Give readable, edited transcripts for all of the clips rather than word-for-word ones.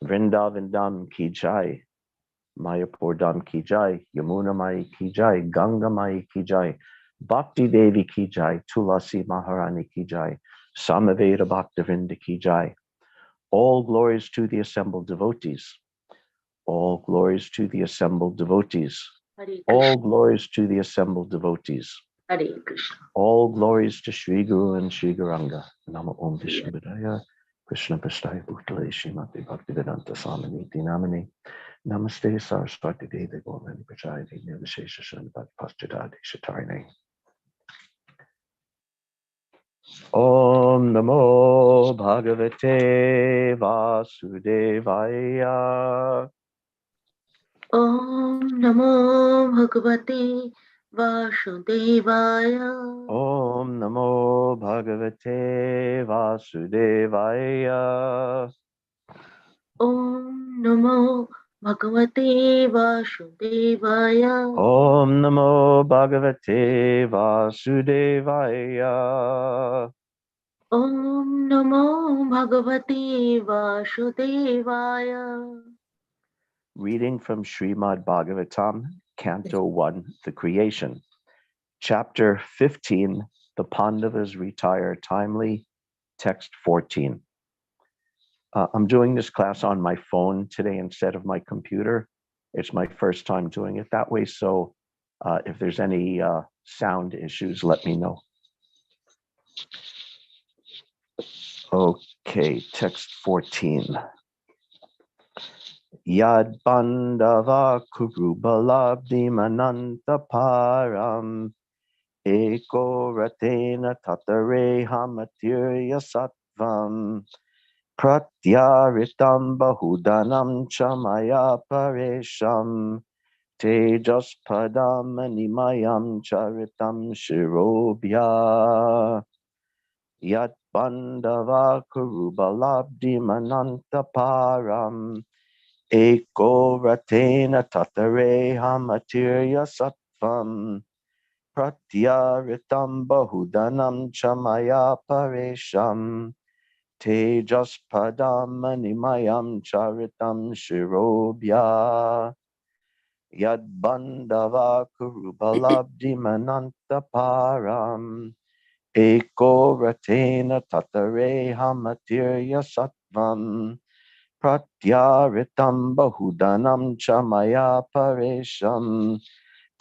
Vrindavan Dham ki jai, Mayapur Dham ki jai, Yamuna Mai ki jai, Ganga Mai ki jai, Bhakti Devi ki jai, Tulasi Maharani ki jai, Samaveda Bhaktivinoda ki jai. All glories to the assembled devotees. All glories to the assembled devotees. All glories to the assembled devotees. Hare Krishna. All glories to Sri Guru and Sri Gauranga. Nama Om Vishnu Padaya, Krishna Prasthaya Bhutale, Srimati Bhaktivedanta Swaminiti Namani. Namaste Saraswati Devi Govani Prachayati Nirvishesha Shanabhat Paschadadi Shatarne. Om Namo Bhagavate Vasudevaya. Om Namo Bhagavate Vasudevaya. Om Namo Bhagavate Vasudevaya. Om Namo Bhagavate Vasudevaya. Om Namo Bhagavate Vasudevaya. Om Namo Bhagavate Vasudevaya. Reading from Srimad Bhagavatam, Canto 1, The Creation. Chapter 15, The Pandavas Retire Timely, Text 14. I'm doing this class on my phone today instead of my computer. It's my first time doing it that way, so if there's any sound issues, let me know. Okay, text 14. Yad bandava kurubalabdi mananta param eko ratena tatare hamatirya sattvam pratyaritam bahudanam chamaya paresham tejaspadam animayam charitam shirobhya yad bandava kurubalabdi mananta param eko ratena tatare hamatirya sattvam pratyaritam bahudanam chamaya paresham tejaspadam animayam charitam shirobhya yad bandava kurubalabdi mananta param eko ratena tatare hamatirya sattvam pratyaritam bahudanam chamaya paresham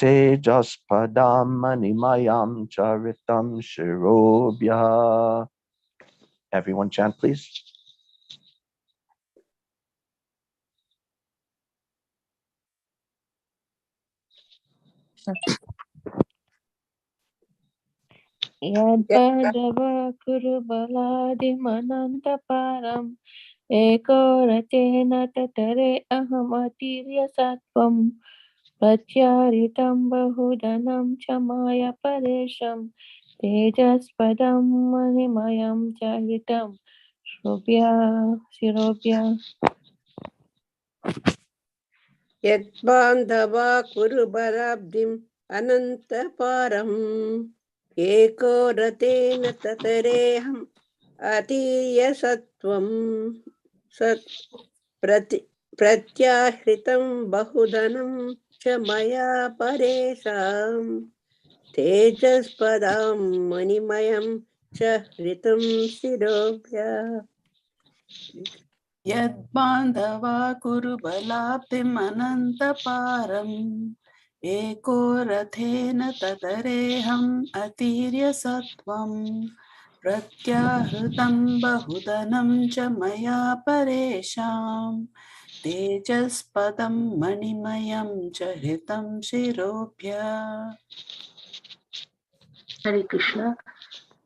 tejaspadam animayam charitam shirobhya. Everyone chant, please. Yadbadava kurubaladimanantaparam eko ratena tatare ahamatirya sattvam pratyaritam bahudanam chamaya paresham tejaspadam manimayam charitam shirobhya. Yadbandhava kurubalabdim anantaparam eko ratena tatareham atirya sattvam sat pratyahritam bahudanam chamaya paresham tejaspadam manimayam charitam shirobhya. Yadbandhava kurubalabdim anantaparam eko rathena tatareham atirya sattvam pratyahritam bahudanam cha maya paresham tejaspadam manimayam charitam shirobhya. Hare Krishna.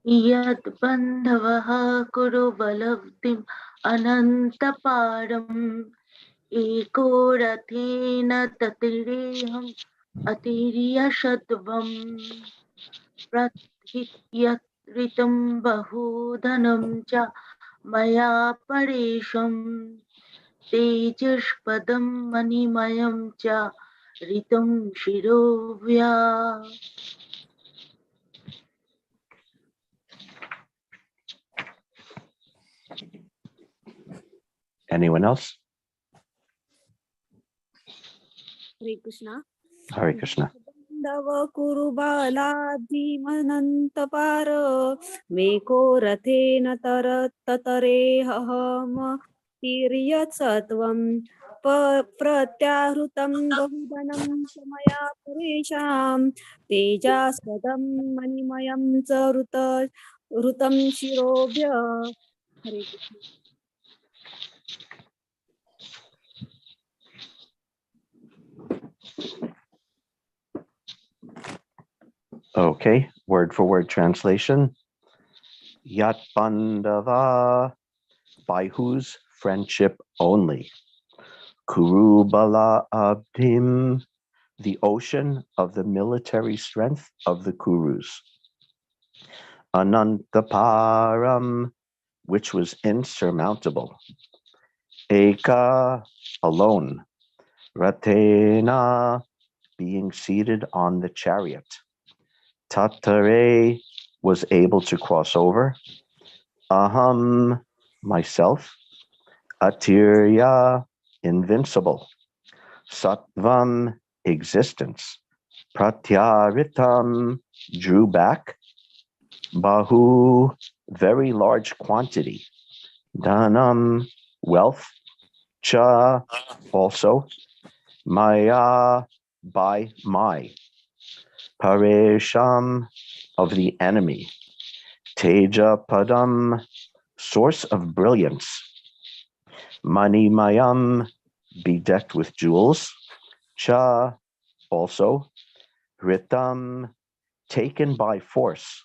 Yad bandhavaha kurubalabdim anantaparam eko rathena tatireham atiryashadvam prathityatritam bahudhanam cha maya paresham tejashpadam manimayam cha ritam shirovya. Anyone else? Hare Krishna. Hare Krishna. Dava kuru bala dhimanantapar meko rathena tatare haham tiryat satvam pratyahrutam bahudanam samaya parisham tejaspadam manimayam charuta rutam shirobhya. Hare Krishna. Okay, word for word translation. Yat Bandava, by whose friendship only. Kurubala Abdim, the ocean of the military strength of the Kurus. Anantaparam, which was insurmountable. Eka, alone. Ratena, being seated on the chariot. Tatare, was able to cross over. Aham, myself. Atirya, invincible. Sattvam, existence. Pratyaritam, drew back. Bahu, very large quantity. Dhanam, wealth. Cha, also. Maya, by my. Paresham, of the enemy. Teja padam, source of brilliance. Mani mayam, bedecked with jewels. Cha, also. Ritam, taken by force.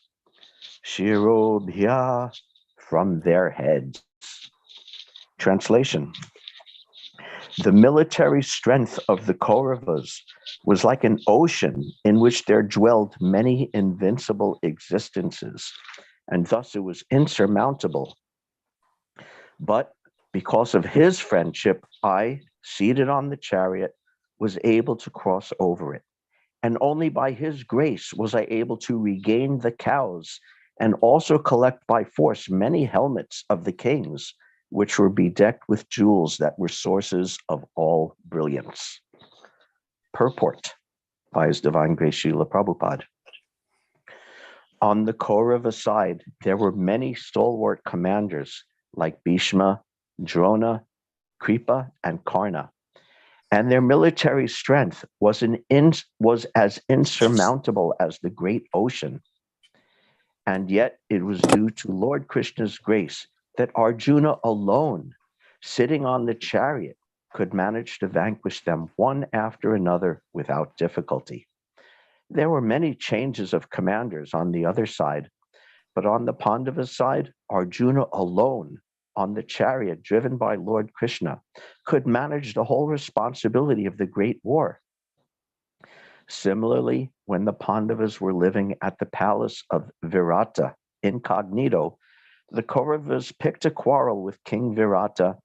Shirobhya, from their heads. Translation. The military strength of the Kauravas was like an ocean in which there dwelled many invincible existences, and thus it was insurmountable. But because of his friendship, I, seated on the chariot, was able to cross over it. And only by his grace was I able to regain the cows and also collect by force many helmets of the kings, which were bedecked with jewels that were sources of all brilliance. Purport by His Divine Grace Srila Prabhupada. On the Kaurava side, there were many stalwart commanders like Bhishma, Drona, Kripa, and Karna. And their military strength was as insurmountable as the great ocean. And yet it was due to Lord Krishna's grace that Arjuna alone, sitting on the chariot, could manage to vanquish them one after another without difficulty. There were many changes of commanders on the other side, but on the Pandavas side, Arjuna alone, on the chariot driven by Lord Krishna, could manage the whole responsibility of the great war. Similarly, when the Pandavas were living at the palace of Virata, incognito, the Kauravas picked a quarrel with King Virata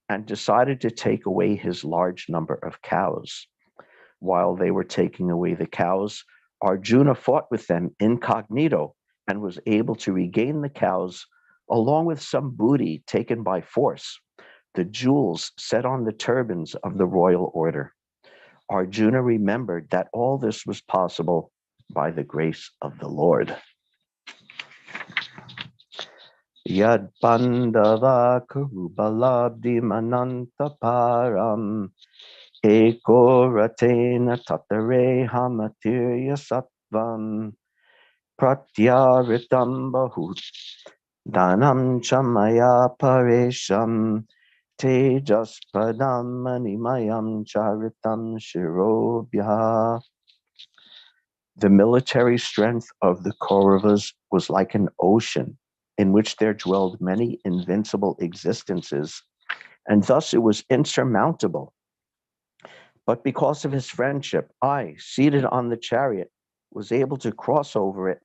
and decided to take away his large number of cows. While they were taking away the cows, Arjuna fought with them incognito and was able to regain the cows, along with some booty taken by force, the jewels set on the turbans of the royal order. Arjuna remembered that all this was possible by the grace of the Lord. Yad Pandava Kurubalabdi Manantaparam Eko Ratena Tatare Hamatirya Sattvam Pratyaritam Bahut Dhanam Chamaya Paresham Tejaspadam Manimayam Charitam Shirobhya. The military strength of the Kauravas was like an ocean in which there dwelled many invincible existences, and thus it was insurmountable. But because of his friendship, I, seated on the chariot, was able to cross over it,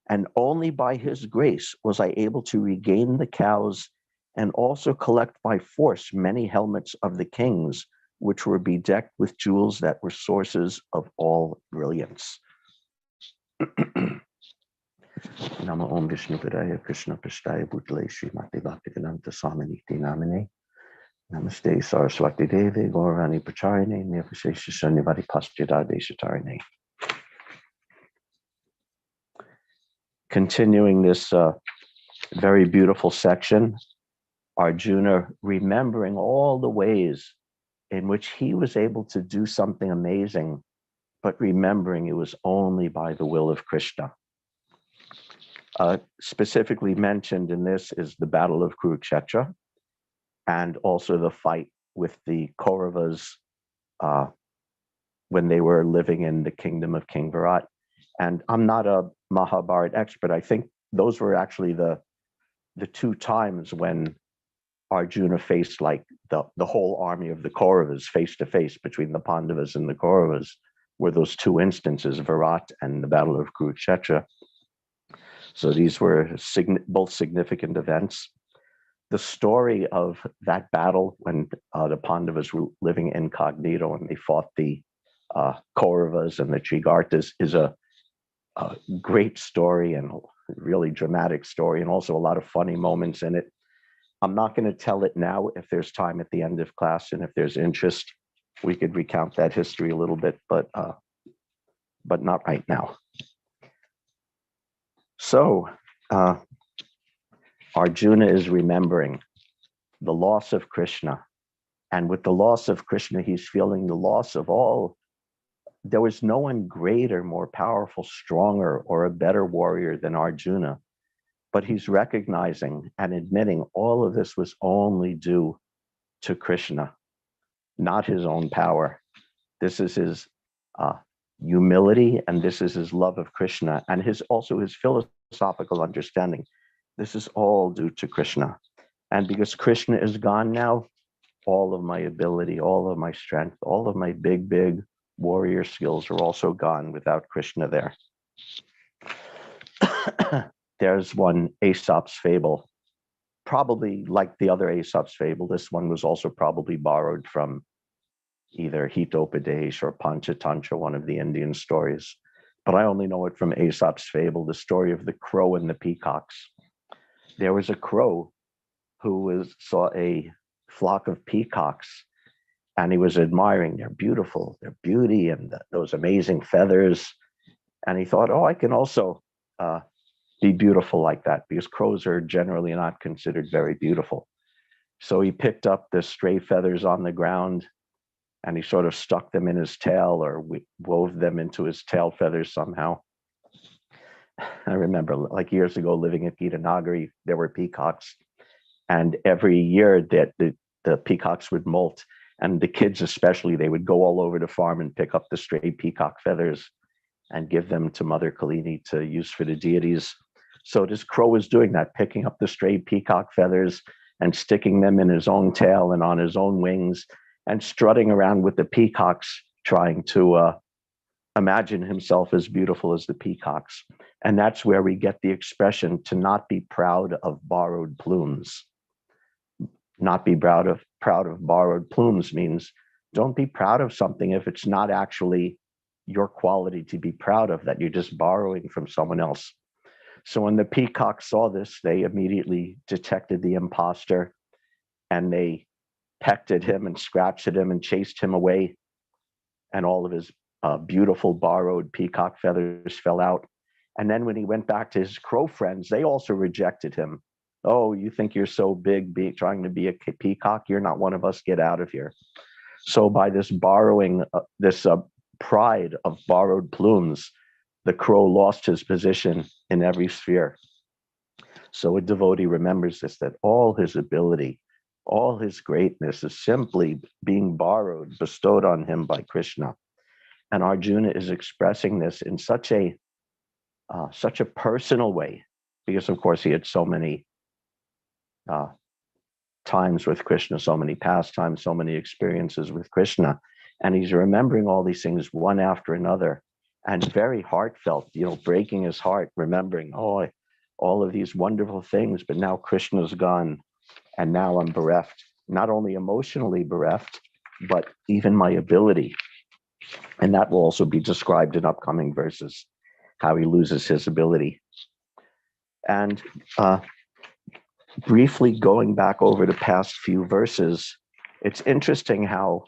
and only by his grace was I able to regain the cows and also collect by force many helmets of the kings, which were bedecked with jewels that were sources of all brilliance. Nama Om Vishnu Padaya Krishna Prasthaya Bhutale Srimati Bhaktivedanta Swaminiti Namine Namaste Saraswati Devi Gaurani Pacharine Nirvishesha Shunyavadi Paschyada Deshatarine. Continuing this very beautiful section, Arjuna remembering all the ways in which he was able to do something amazing, but remembering it was only by the will of Krishna. Specifically mentioned in this is the Battle of Kurukshetra and also the fight with the Kauravas when they were living in the kingdom of King Virat. And I'm not a Mahabharata expert. I think those were actually the two times when Arjuna faced like the whole army of the Kauravas face to face between the Pandavas and the Kauravas, were those two instances, Virat and the Battle of Kurukshetra. So these were both significant events. The story of that battle when the Pandavas were living incognito and they fought the Kauravas and the Trigartas is a great story and a really dramatic story, and also a lot of funny moments in it. I'm not going to tell it now. If there's time at the end of class and if there's interest, we could recount that history a little bit, but not right now. So Arjuna is remembering the loss of Krishna. And with the loss of Krishna, he's feeling the loss of all. There was no one greater, more powerful, stronger, or a better warrior than Arjuna. But he's recognizing and admitting all of this was only due to Krishna, not his own power. This is his humility, and this is his love of Krishna, and also his philosophical understanding. This is all due to Krishna. And because Krishna is gone now, all of my ability, all of my strength, all of my big warrior skills are also gone without Krishna there. There's one Aesop's fable, probably like the other Aesop's fable. This one was also probably borrowed from either Hitopadesh or Panchatantra, one of the Indian stories. But I only know it from Aesop's fable, the story of the crow and the peacocks. There was a crow who saw a flock of peacocks, and he was admiring their beauty and those amazing feathers. And he thought, oh, I can also be beautiful like that, because crows are generally not considered very beautiful. So he picked up the stray feathers on the ground and he sort of stuck them in his tail, or wove them into his tail feathers somehow. I remember like years ago living at Gitanagari, there were peacocks, and every year that the peacocks would molt, and the kids especially, they would go all over the farm and pick up the stray peacock feathers and give them to Mother Kalini to use for the deities. So this crow was doing that, picking up the stray peacock feathers and sticking them in his own tail and on his own wings, and strutting around with the peacocks, trying to imagine himself as beautiful as the peacocks. And that's where we get the expression to not be proud of borrowed plumes. Not be proud of borrowed plumes means don't be proud of something if it's not actually your quality to be proud of, that you're just borrowing from someone else. So when the peacocks saw this, they immediately detected the imposter, and they pecked at him and scratched at him and chased him away. And all of his beautiful borrowed peacock feathers fell out. And then when he went back to his crow friends, they also rejected him. Oh, you think you're so big, trying to be a peacock? You're not one of us. Get out of here. So by this borrowing, this pride of borrowed plumes, the crow lost his position in every sphere. So a devotee remembers this, that all his ability, all his greatness is simply being borrowed, bestowed on him by Krishna. And Arjuna is expressing this in such a personal way, because of course he had so many times with Krishna, so many pastimes, so many experiences with Krishna. And he's remembering all these things one after another, and very heartfelt, breaking his heart, remembering, oh, all of these wonderful things, but now Krishna's gone, and now I'm bereft, not only emotionally bereft, but even my ability. And that will also be described in upcoming verses, how he loses his ability. And briefly going back over the past few verses, It's interesting how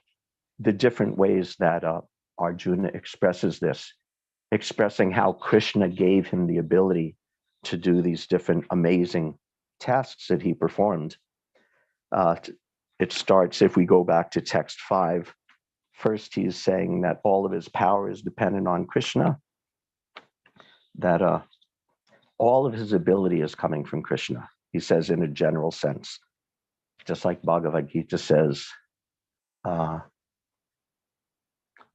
the different ways that Arjuna expresses this, expressing how Krishna gave him the ability to do these different amazing tasks that he performed. It starts, if we go back to text 5, first he's saying that all of his power is dependent on Krishna, that all of his ability is coming from Krishna. He says in a general sense, just like Bhagavad Gita says, Rasoham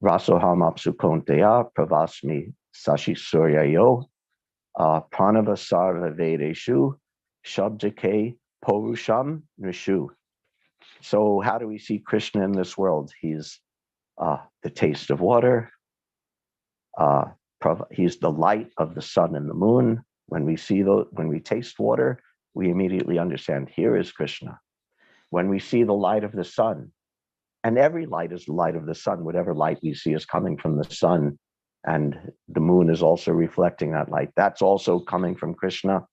apsu konteya pravasmi sashi suryayo pranava sarva vedeshu shabdake porusham nishu. So how do we see Krishna in this world? He's the taste of water. He's the light of the sun and the moon. When we taste water, we immediately understand here is Krishna. When we see the light of the sun, and every light is the light of the sun, whatever light we see is coming from the sun, and the moon is also reflecting that light. That's also coming from Krishna.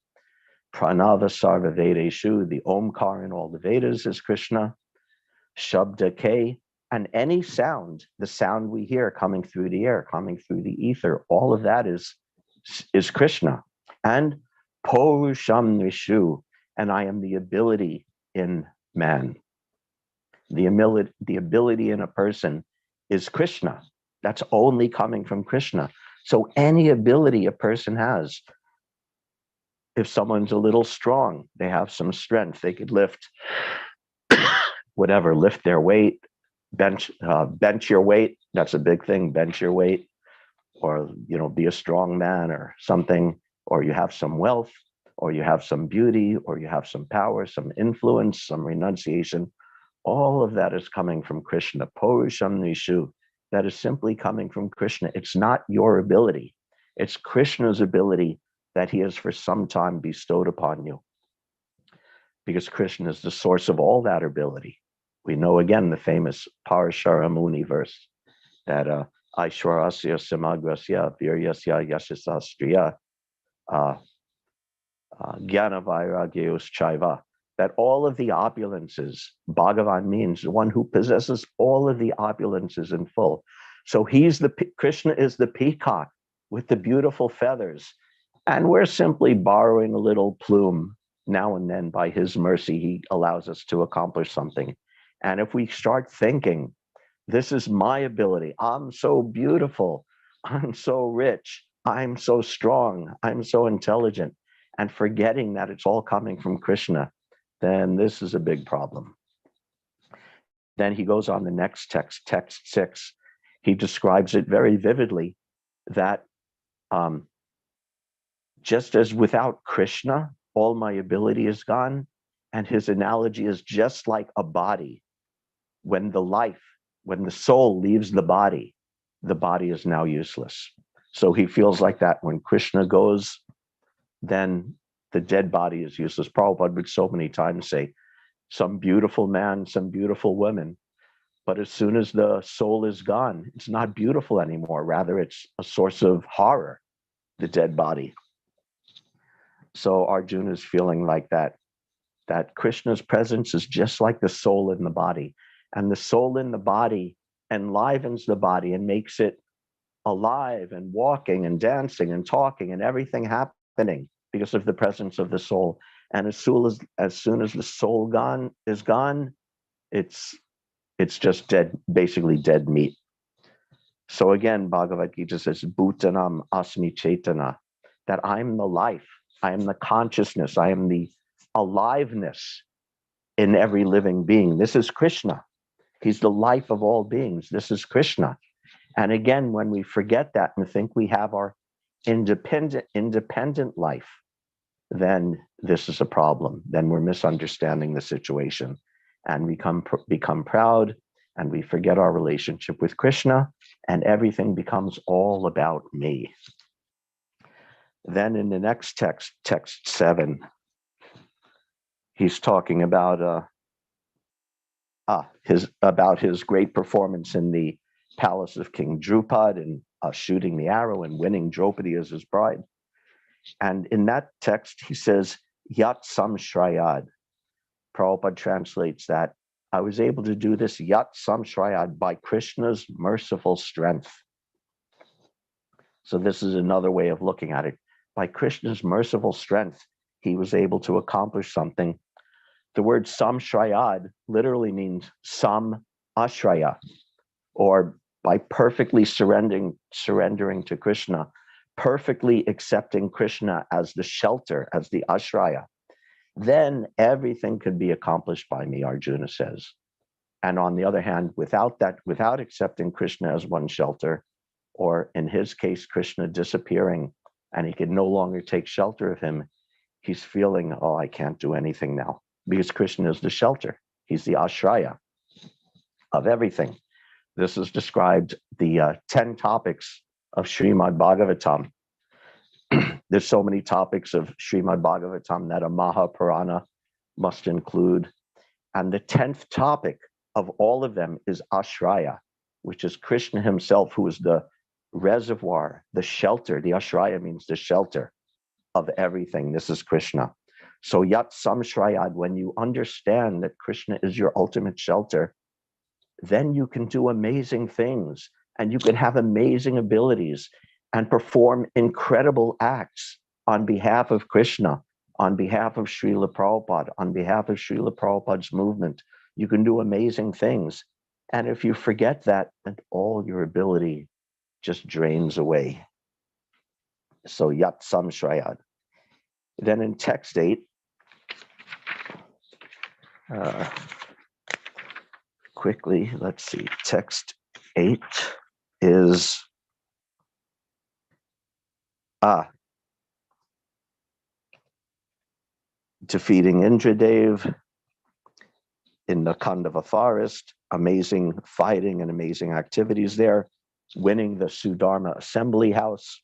Pranava sarva vedeshu, the Omkar in all the Vedas is Krishna. Shabdake, and any sound, the sound we hear coming through the air, coming through the ether, all of that is Krishna. And Porusham Nishu, and I am the ability in man. The ability in a person is Krishna. That's only coming from Krishna. So any ability a person has, if someone's a little strong, they have some strength, they could lift whatever, lift their weight, bench your weight. That's a big thing, bench your weight, or, be a strong man or something, or you have some wealth, or you have some beauty, or you have some power, some influence, some renunciation. All of that is coming from Krishna. Porusham Nishu. That is simply coming from Krishna. It's not your ability. It's Krishna's ability that he has for some time bestowed upon you. Because Krishna is the source of all that ability. We know again the famous Parashara Muni verse that Aishwarasya Samagrasya Viryasya Yashasastriya Gyana Vairagyos Chaiva, that all of the opulences, Bhagavan means the one who possesses all of the opulences in full. So Krishna is the peacock with the beautiful feathers, and we're simply borrowing a little plume now and then. By his mercy, he allows us to accomplish something. And if we start thinking, this is my ability, I'm so beautiful, I'm so rich, I'm so strong, I'm so intelligent, and forgetting that it's all coming from Krishna, then this is a big problem. Then he goes on the next text 6. He describes it very vividly that just as without Krishna, all my ability is gone, and his analogy is just like a body. When the soul leaves the body is now useless. So he feels like that. When Krishna goes, then the dead body is useless. Prabhupada would so many times say, some beautiful man, some beautiful woman, but as soon as the soul is gone, it's not beautiful anymore. Rather, it's a source of horror, the dead body. So Arjuna is feeling like that Krishna's presence is just like the soul in the body. And the soul in the body enlivens the body and makes it alive and walking and dancing and talking and everything happening because of the presence of the soul. And as soon as the soul is gone, it's just dead, basically dead meat. So again, Bhagavad Gita says, Bhutanam Asmi Chaitana, that I'm the life, I am the consciousness, I am the aliveness in every living being. This is Krishna. He's the life of all beings. This is Krishna. And again, when we forget that and think we have our independent life, then this is a problem. Then we're misunderstanding the situation and become proud, and we forget our relationship with Krishna, and everything becomes all about me. Then in the next text 7, he's talking about his great performance in the palace of King Drupad and shooting the arrow and winning Draupadi as his bride. And in that text, he says, Yat Samshrayad. Prabhupada translates that I was able to do this yat samshrayad by Krishna's merciful strength. So this is another way of looking at it. By Krishna's merciful strength, he was able to accomplish something. The word samshrayad literally means sam ashraya, or by perfectly surrendering to Krishna, perfectly accepting Krishna as the shelter, as the ashraya. Then everything could be accomplished by me, Arjuna says. And on the other hand, without accepting Krishna as one shelter, or in his case, Krishna disappearing, and he can no longer take shelter of him, he's feeling, oh, I can't do anything now, because Krishna is the shelter. He's the ashraya of everything. This is described, the 10 topics of Srimad Bhagavatam. There's so many topics of Srimad Bhagavatam that a Mahapurana must include. And the 10th topic of all of them is Ashraya, which is Krishna himself, who is the reservoir, the shelter. The Ashraya means the shelter of everything. This is Krishna. So Yat Samshrayad, when you understand that Krishna is your ultimate shelter, then you can do amazing things, and you can have amazing abilities and perform incredible acts on behalf of Krishna, on behalf of Srila Prabhupada, on behalf of Srila Prabhupada's movement. You can do amazing things. And if you forget that, then all your ability just drains away. So Yat Samshrayad. Then in text 8, quickly, let's see, text 8 is defeating Indradev in the Khandava forest, amazing fighting and amazing activities there, winning the Sudharma assembly house,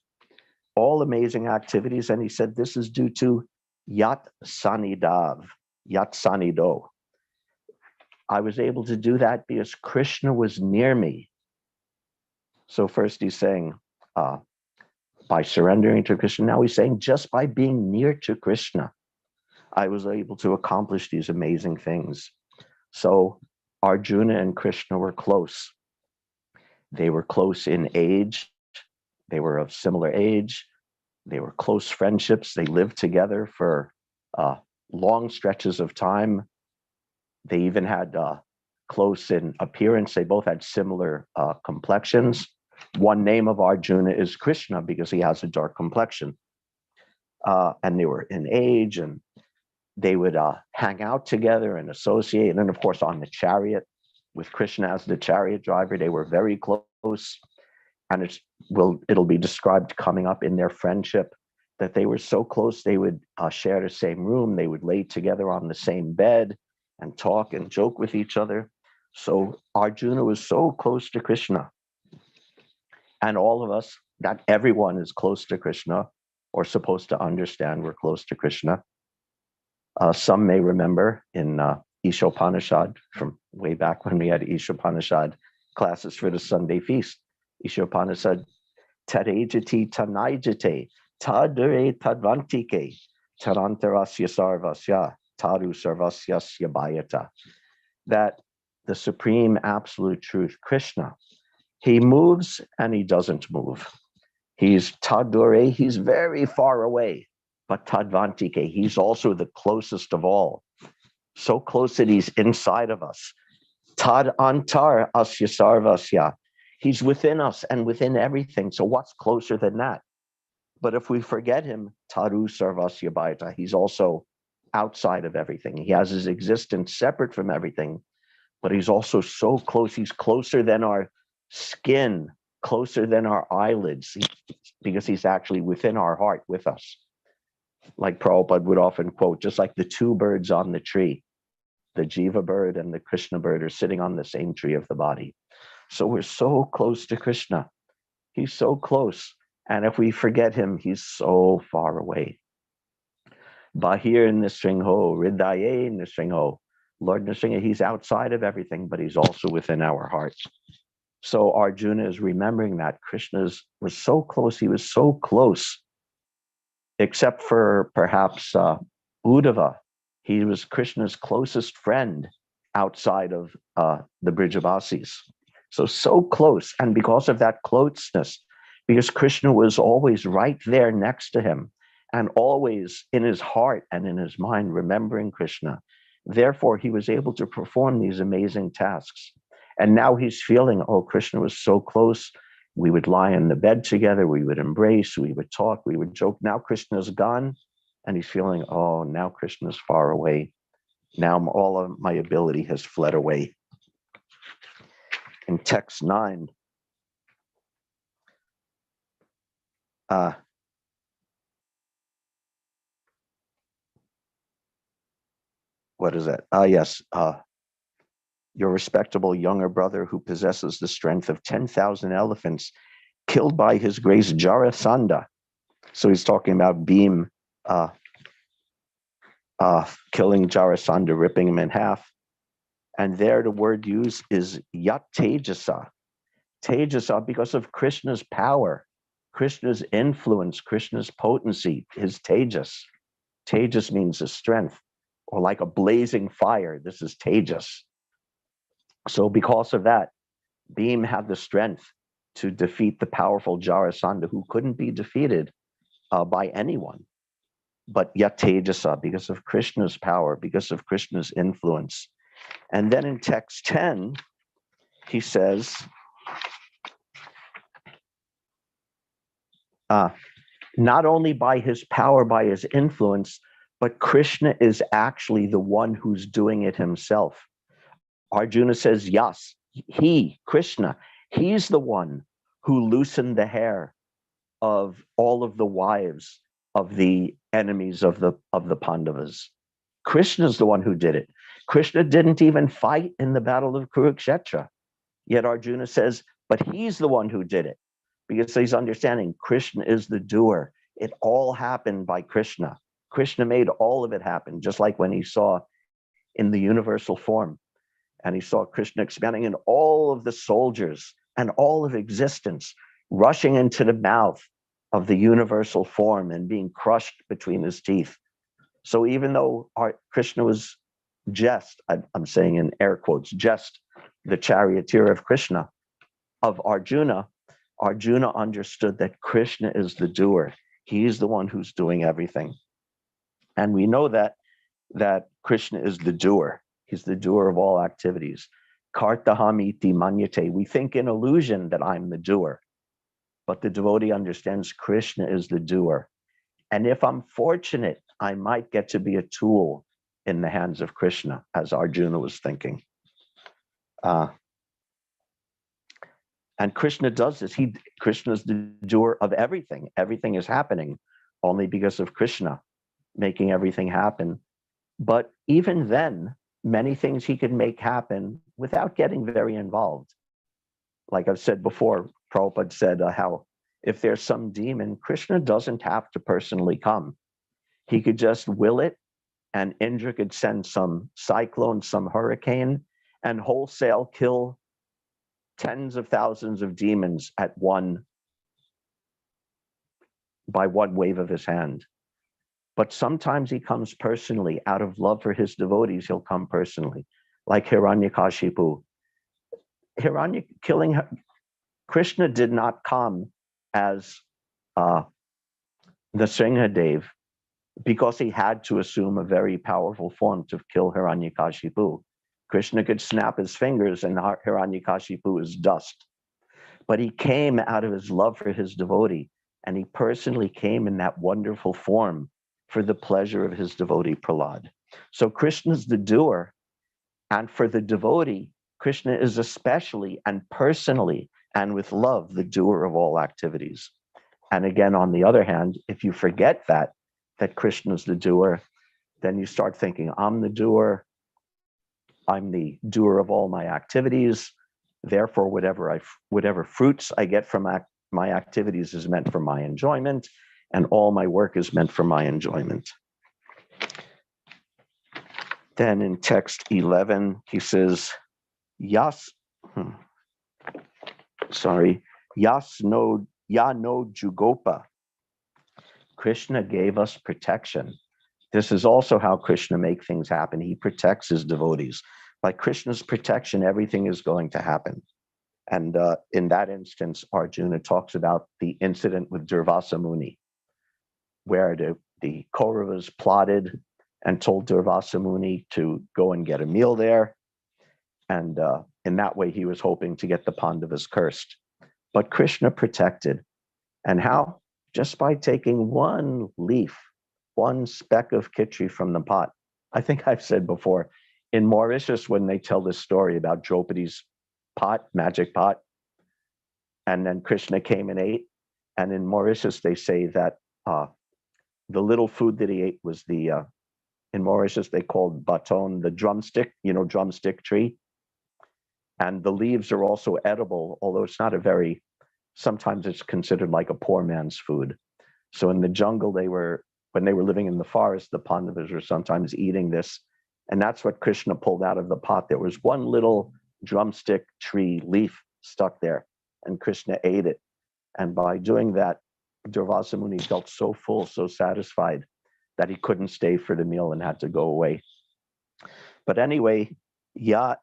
all amazing activities. And he said, this is due to Yat Sanidav, Yat Sanido. I was able to do that because Krishna was near me. So first he's saying, by surrendering to Krishna. Now he's saying, just by being near to Krishna, I was able to accomplish these amazing things. So Arjuna and Krishna were close. They were close in age. They were of similar age. They were close friendships. They lived together for long stretches of time. They even had close in appearance. They both had similar complexions. One name of Arjuna is Krishna because he has a dark complexion. And they were in age, and they would hang out together and associate. And then, of course, on the chariot with Krishna as the chariot driver, they were very close. And it'll be described coming up in their friendship that they were so close, they would share the same room. They would lay together on the same bed and talk and joke with each other. So Arjuna was so close to Krishna. And all of us, that everyone is close to Krishna, or supposed to understand we're close to Krishna. Some may remember in Ishopanishad, from way back when we had Ishopanishad classes for the Sunday feast, Ishopanishad, Tarejati Tanaijate, Tadure Tadvantike, Tarantarasya Sarvasya, Taru Sarvasyasya Bhayata. That the supreme absolute truth, Krishna, he moves and he doesn't move. He's Tadure, he's very far away, but Tadvantike, he's also the closest of all. So close that he's inside of us. Tad antar asya sarvasya. He's within us and within everything. So what's closer than that? But if we forget him, taru sarvasya bhayata, he's also outside of everything. He has his existence separate from everything, but he's also so close. He's closer than our skin, closer than our eyelids, because he's actually within our heart with us. Like Prabhupada would often quote, just like the two birds on the tree, the Jiva bird and the Krishna bird are sitting on the same tree of the body. So we're so close to Krishna. He's so close. And if we forget him, he's so far away. Bahir Nisringho, Ridaye Nisringho. Lord Nisringha, he's outside of everything, but he's also within our hearts. So Arjuna is remembering that Krishna was so close. He was so close, except for perhaps Uddhava. He was Krishna's closest friend, outside of the bridge of Asis. So close. And because of that closeness, because Krishna was always right there next to him and always in his heart and in his mind remembering Krishna, therefore he was able to perform these amazing tasks. And now he's feeling, oh, Krishna was so close. We would lie in the bed together, we would embrace, we would talk, we would joke. Now Krishna's gone, and he's feeling, oh, now Krishna's far away. Now all of my ability has fled away. In text 9, what is that? Yes, your respectable younger brother who possesses the strength of 10,000 elephants, killed by his grace Jarasandha. So he's talking about Bhim killing Jarasandha, ripping him in half. And there the word used is Yat Tejasa. Tejasa, because of Krishna's power, Krishna's influence, Krishna's potency, his Tejas. Tejas means his strength, or like a blazing fire. This is Tejas. So because of that, Bhim had the strength to defeat the powerful Jarasandha, who couldn't be defeated by anyone. But yet Tejasa, because of Krishna's power, because of Krishna's influence. And then in text 10, he says, not only by his power, by his influence, but Krishna is actually the one who's doing it himself. Arjuna says, yes, he, Krishna, he's the one who loosened the hair of all of the wives of the enemies of the Pandavas. Krishna's the one who did it. Krishna didn't even fight in the battle of Kurukshetra. Yet Arjuna says, but he's the one who did it. Because he's understanding Krishna is the doer. It all happened by Krishna. Krishna made all of it happen, just like when he saw in the universal form, and he saw Krishna expanding, and all of the soldiers and all of existence rushing into the mouth of the universal form and being crushed between his teeth. So even though Krishna was just, I'm saying in air quotes, just the charioteer of Krishna, of Arjuna, Arjuna understood that Krishna is the doer. He's the one who's doing everything. And we know that Krishna is the doer. He's the doer of all activities. Kartahamiti manyate. We think in illusion that I'm the doer, but the devotee understands Krishna is the doer. And if I'm fortunate, I might get to be a tool in the hands of Krishna, as Arjuna was thinking. And Krishna does this. Krishna is the doer of everything. Everything is happening only because of Krishna making everything happen. But even then, many things he could make happen without getting very involved. Like I've said before, Prabhupada said how if there's some demon, Krishna doesn't have to personally come. He could just will it, and Indra could send some cyclone, some hurricane, and wholesale kill tens of thousands of demons by one wave of his hand. But sometimes he comes personally. Out of love for his devotees, he'll come personally, like Hiranyakashipu. Krishna did not come as the Singhadev because he had to assume a very powerful form to kill Hiranyakashipu. Krishna could snap his fingers and Hiranyakashipu is dust. But he came out of his love for his devotee, and he personally came in that wonderful form for the pleasure of his devotee Prahlad. So Krishna's the doer, and for the devotee, Krishna is especially and personally and with love the doer of all activities. And again, on the other hand, if you forget that Krishna's the doer, then you start thinking, I'm the doer, I'm the doer of all my activities, therefore whatever fruits I get from my activities is meant for my enjoyment, and all my work is meant for my enjoyment. Then in text 11, he says, Yas no Jugopa. Krishna gave us protection. This is also how Krishna makes things happen. He protects his devotees. by Krishna's protection, everything is going to happen. And in that instance, Arjuna talks about the incident with Durvasa Muni, where the Kauravas plotted and told Durvasa Muni to go and get a meal there. And in that way, he was hoping to get the Pandavas cursed. But Krishna protected. And how? Just by taking one leaf, one speck of khichdi from the pot. I think I've said before, in Mauritius, when they tell this story about Draupadi's pot, magic pot, and then Krishna came and ate. And in Mauritius, they say that the little food that he ate was in Mauritius, they called baton, the drumstick, drumstick tree. And the leaves are also edible, although it's not sometimes it's considered like a poor man's food. So in the jungle, when they were living in the forest, the Pandavas were sometimes eating this. And that's what Krishna pulled out of the pot. There was one little drumstick tree leaf stuck there, and Krishna ate it. And by doing that, Durvasa Muni felt so full, so satisfied that he couldn't stay for the meal and had to go away. But anyway, Ya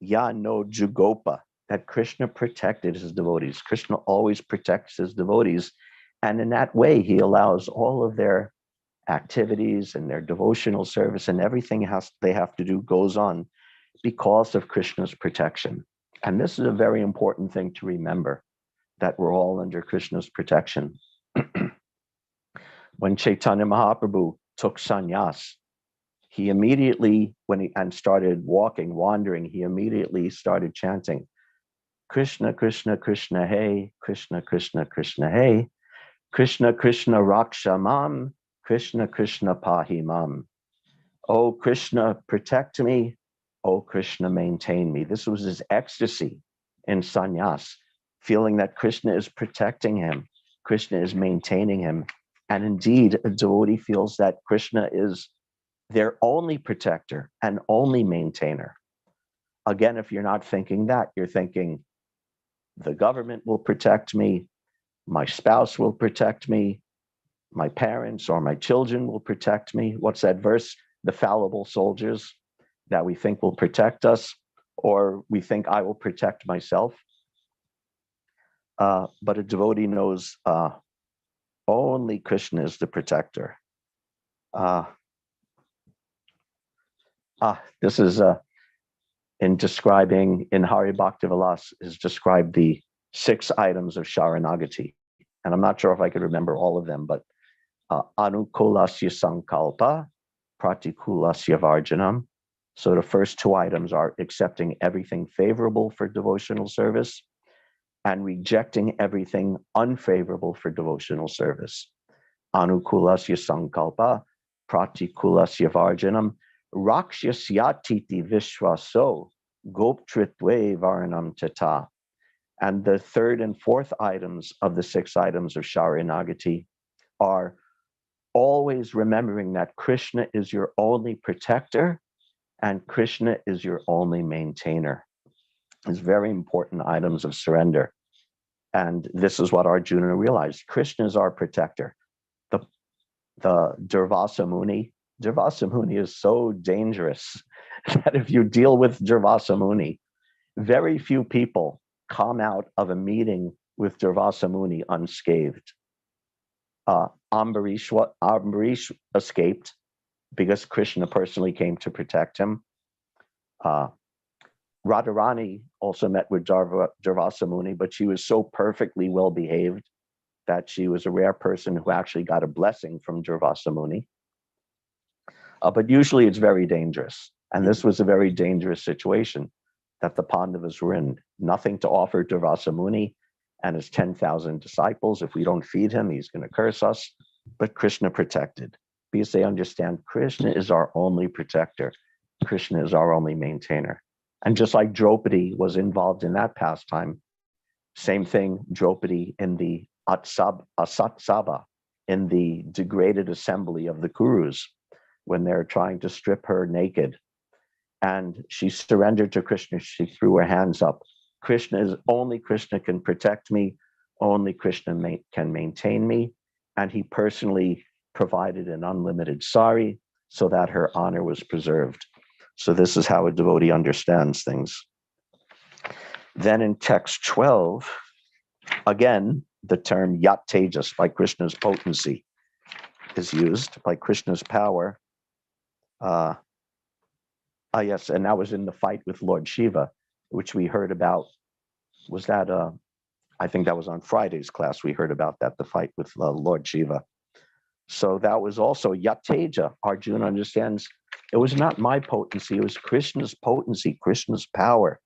no Jugopa, that Krishna protected his devotees. Krishna always protects his devotees. And in that way, he allows all of their activities and their devotional service and everything they have to do goes on because of Krishna's protection. And this is a very important thing to remember, that we're all under Krishna's protection. When Chaitanya Mahaprabhu took sannyas, he immediately, and started wandering, he immediately started chanting, Krishna, Krishna, Krishna, hey, Krishna, Krishna, Krishna, hey, Krishna, Krishna, Raksha Mam, Krishna, Krishna, Pahi Mam. Oh, Krishna, protect me. Oh, Krishna, maintain me. This was his ecstasy in sannyas, feeling that Krishna is protecting him. Krishna is maintaining him. And indeed, a devotee feels that Krishna is their only protector and only maintainer. Again, if you're not thinking that, you're thinking, the government will protect me, my spouse will protect me, my parents or my children will protect me. What's that verse? The fallible soldiers that we think will protect us, or we think I will protect myself. But a devotee knows only Krishna is the protector. This is in describing, in Hari Bhakti Vilas, is described the 6 items of Sharanagati. And I'm not sure if I could remember all of them, but Anukulasya Sankalpa, Pratikulasya Varjanam. So the first 2 items are accepting everything favorable for devotional service and rejecting everything unfavorable for devotional service. Anukulasya Sankalpa, Pratikulasya Varjanam, Rakshasyatiti Vishwaso, Goptritve Varnam Tata. And the 3rd and 4th items of the 6 items of Sharanagati are always remembering that Krishna is your only protector and Krishna is your only maintainer. It's very important items of surrender. And this is what Arjuna realized. Krishna is our protector. The Durvasa Muni is so dangerous that if you deal with Durvasa Muni, very few people come out of a meeting with Durvasa Muni unscathed. Ambarish escaped because Krishna personally came to protect him. Radharani also met with Durvasa Muni, but she was so perfectly well behaved that she was a rare person who actually got a blessing from Durvasa Muni. But usually it's very dangerous. And this was a very dangerous situation that the Pandavas were in. Nothing to offer Durvasa Muni and his 10,000 disciples. If we don't feed him, he's going to curse us. But Krishna protected, because they understand Krishna is our only protector. Krishna is our only maintainer. And just like Draupadi was involved in that pastime, same thing, Draupadi in the Asatsabha, in the degraded assembly of the Kurus, when they're trying to strip her naked. And she surrendered to Krishna. She threw her hands up. Only Krishna can protect me. Only Krishna can maintain me. And he personally provided an unlimited sari so that her honor was preserved. So this is how a devotee understands things. Then in text 12, again, the term Yat Tejas, by Krishna's potency, is used, by Krishna's power. Yes, and that was in the fight with Lord Shiva, which we heard about. Was that, I think that was on Friday's class, we heard about that, the fight with Lord Shiva. So that was also Yat Teja. Arjuna understands it was not my potency, it was Krishna's potency, Krishna's power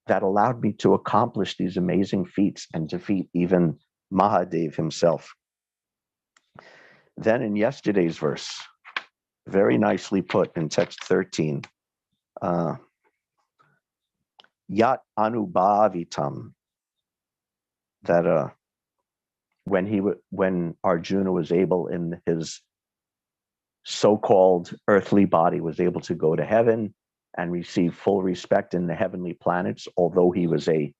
that allowed me to accomplish these amazing feats and defeat even Mahadev himself. Then in yesterday's verse, very nicely put in text 13, Yat Anubhavitam, that when Arjuna was able in his so-called earthly body, was able to go to heaven and receive full respect in the heavenly planets, although he was a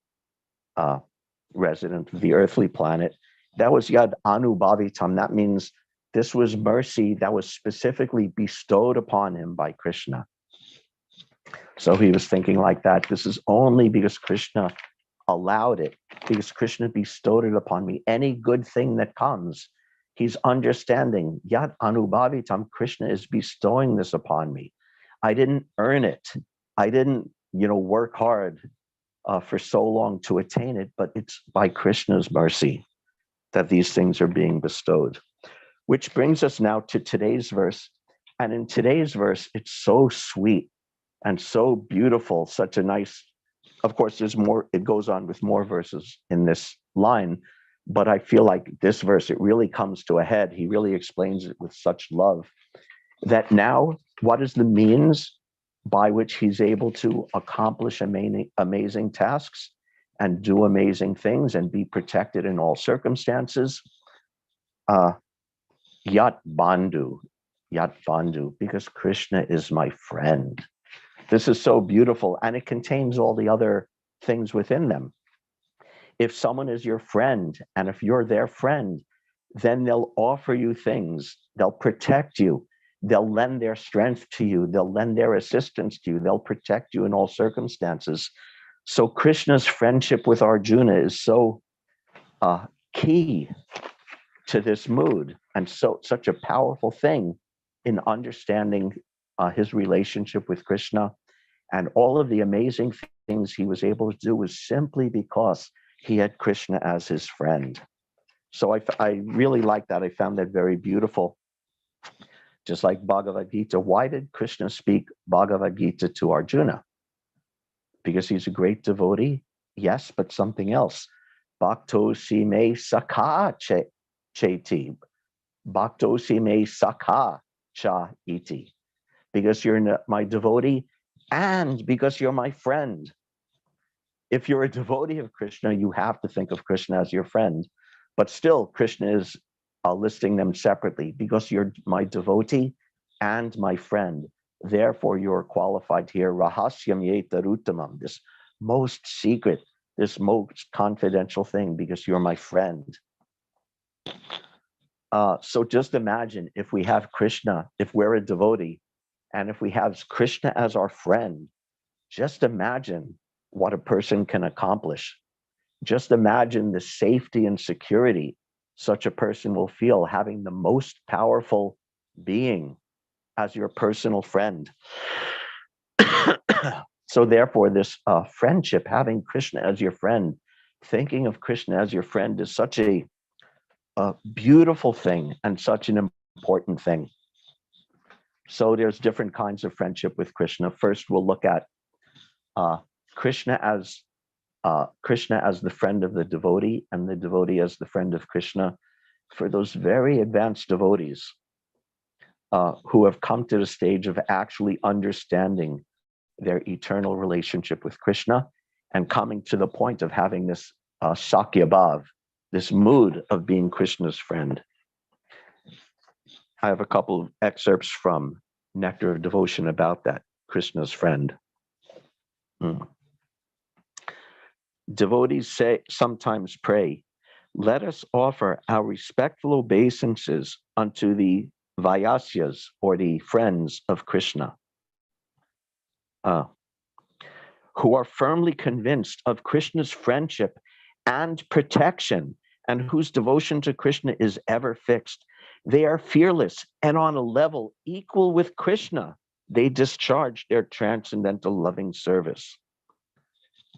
resident of the earthly planet, that was Yad Anubhavitam. That means this was mercy that was specifically bestowed upon him by Krishna. So he was thinking like that, this is only because Krishna allowed it, because Krishna bestowed it upon me. Any good thing that comes, he's understanding, Yat Anubhavitam, Krishna is bestowing this upon me. I didn't earn it. I didn't, work hard for so long to attain it, but it's by Krishna's mercy that these things are being bestowed. Which brings us now to today's verse. And in today's verse, it's so sweet and so beautiful, such a nice, of course, there's more, it goes on with more verses in this line, but I feel like this verse, it really comes to a head. He really explains it with such love that now, what is the means by which he's able to accomplish amazing tasks and do amazing things and be protected in all circumstances? Yat Bandhu, because Krishna is my friend. This is so beautiful, and it contains all the other things within them. If someone is your friend, and if you're their friend, then they'll offer you things, they'll protect you, they'll lend their strength to you, they'll lend their assistance to you, they'll protect you in all circumstances. So Krishna's friendship with Arjuna is so key to this mood, and such a powerful thing in understanding his relationship with Krishna, and all of the amazing things he was able to do was simply because he had Krishna as his friend. So I really like that. I found that very beautiful. Just like Bhagavad Gita, why did Krishna speak Bhagavad Gita to Arjuna? Because he's a great devotee? Yes, but something else. Bhakto si me sakha cheti. Bhakto si me sakha cha iti. Because you're my devotee and because you're my friend. If you're a devotee of Krishna, you have to think of Krishna as your friend. But still, Krishna is listing them separately, because you're my devotee and my friend. Therefore, you're qualified here. Rahasyam yetaruttamam, this most secret, this most confidential thing, because you're my friend. So just imagine if we have Krishna, if we're a devotee, and if we have Krishna as our friend, just imagine what a person can accomplish. Just imagine the safety and security such a person will feel having the most powerful being as your personal friend. So therefore, this friendship, having Krishna as your friend, thinking of Krishna as your friend is such a beautiful thing and such an important thing. So there's different kinds of friendship with Krishna. First, we'll look at Krishna as the friend of the devotee, and the devotee as the friend of Krishna. For those very advanced devotees who have come to the stage of actually understanding their eternal relationship with Krishna and coming to the point of having this Sakya Bhav, this mood of being Krishna's friend. I have a couple of excerpts from Nectar of Devotion about that, Krishna's friend. Devotees sometimes pray, let us offer our respectful obeisances unto the Vaisyas, or the friends of Krishna. uh, who are firmly convinced of Krishna's friendship and protection, and whose devotion to Krishna is ever fixed. They are fearless, and on a level equal with Krishna, they discharge their transcendental loving service.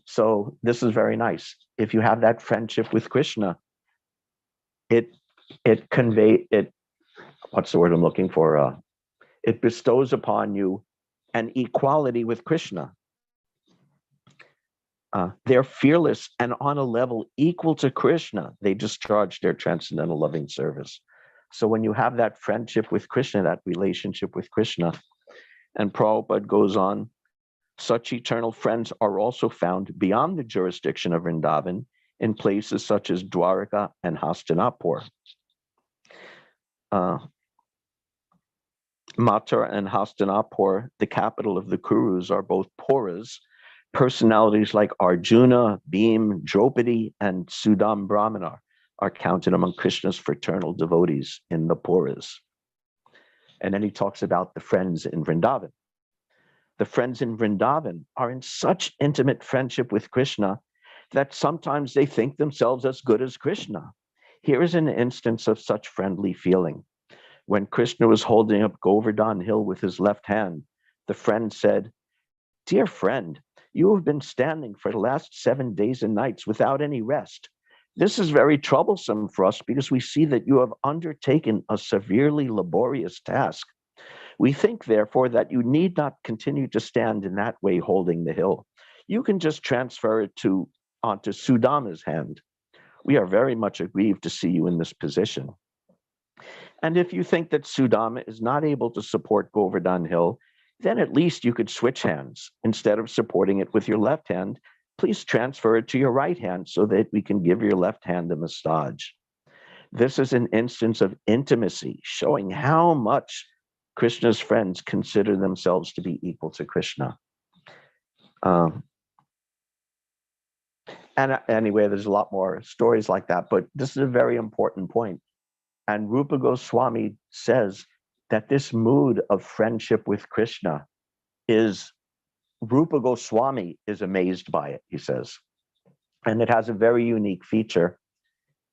So this is very nice. If you have that friendship with Krishna, it what's the word I'm looking for? It bestows upon you an equality with Krishna. They're fearless, and on a level equal to Krishna, they discharge their transcendental loving service. So when you have that friendship with Krishna, that relationship with Krishna, and Prabhupada goes on, such eternal friends are also found beyond the jurisdiction of Vrindavan in places such as Dwaraka and Hastinapur. Mathura and Hastinapur, the capital of the Kurus, are both Puras. Personalities like Arjuna, Bhim, Draupadi, and Sudam Brahmana are counted among Krishna's fraternal devotees in the Puras. And then he talks about the friends in Vrindavan. The friends in Vrindavan are in such intimate friendship with Krishna that sometimes they think themselves as good as Krishna. Here is an instance of such friendly feeling. When Krishna was holding up Govardhan Hill with his left hand, the friend said, "Dear friend, you have been standing for the last 7 days and nights without any rest. This is very troublesome for us because we see that you have undertaken a severely laborious task. We think, therefore, that you need not continue to stand in that way holding the hill. You can just transfer it onto Sudama's hand. We are very much aggrieved to see you in this position. And if you think that Sudama is not able to support Govardhan Hill, then at least you could switch hands. Instead of supporting it with your left hand, please transfer it to your right hand so that we can give your left hand a massage." This is an instance of intimacy, showing how much Krishna's friends consider themselves to be equal to Krishna. And anyway, there's a lot more stories like that, but this is a very important point. And Rupa Goswami says that this mood of friendship with Krishna Rupa Goswami is amazed by it, he says. And it has a very unique feature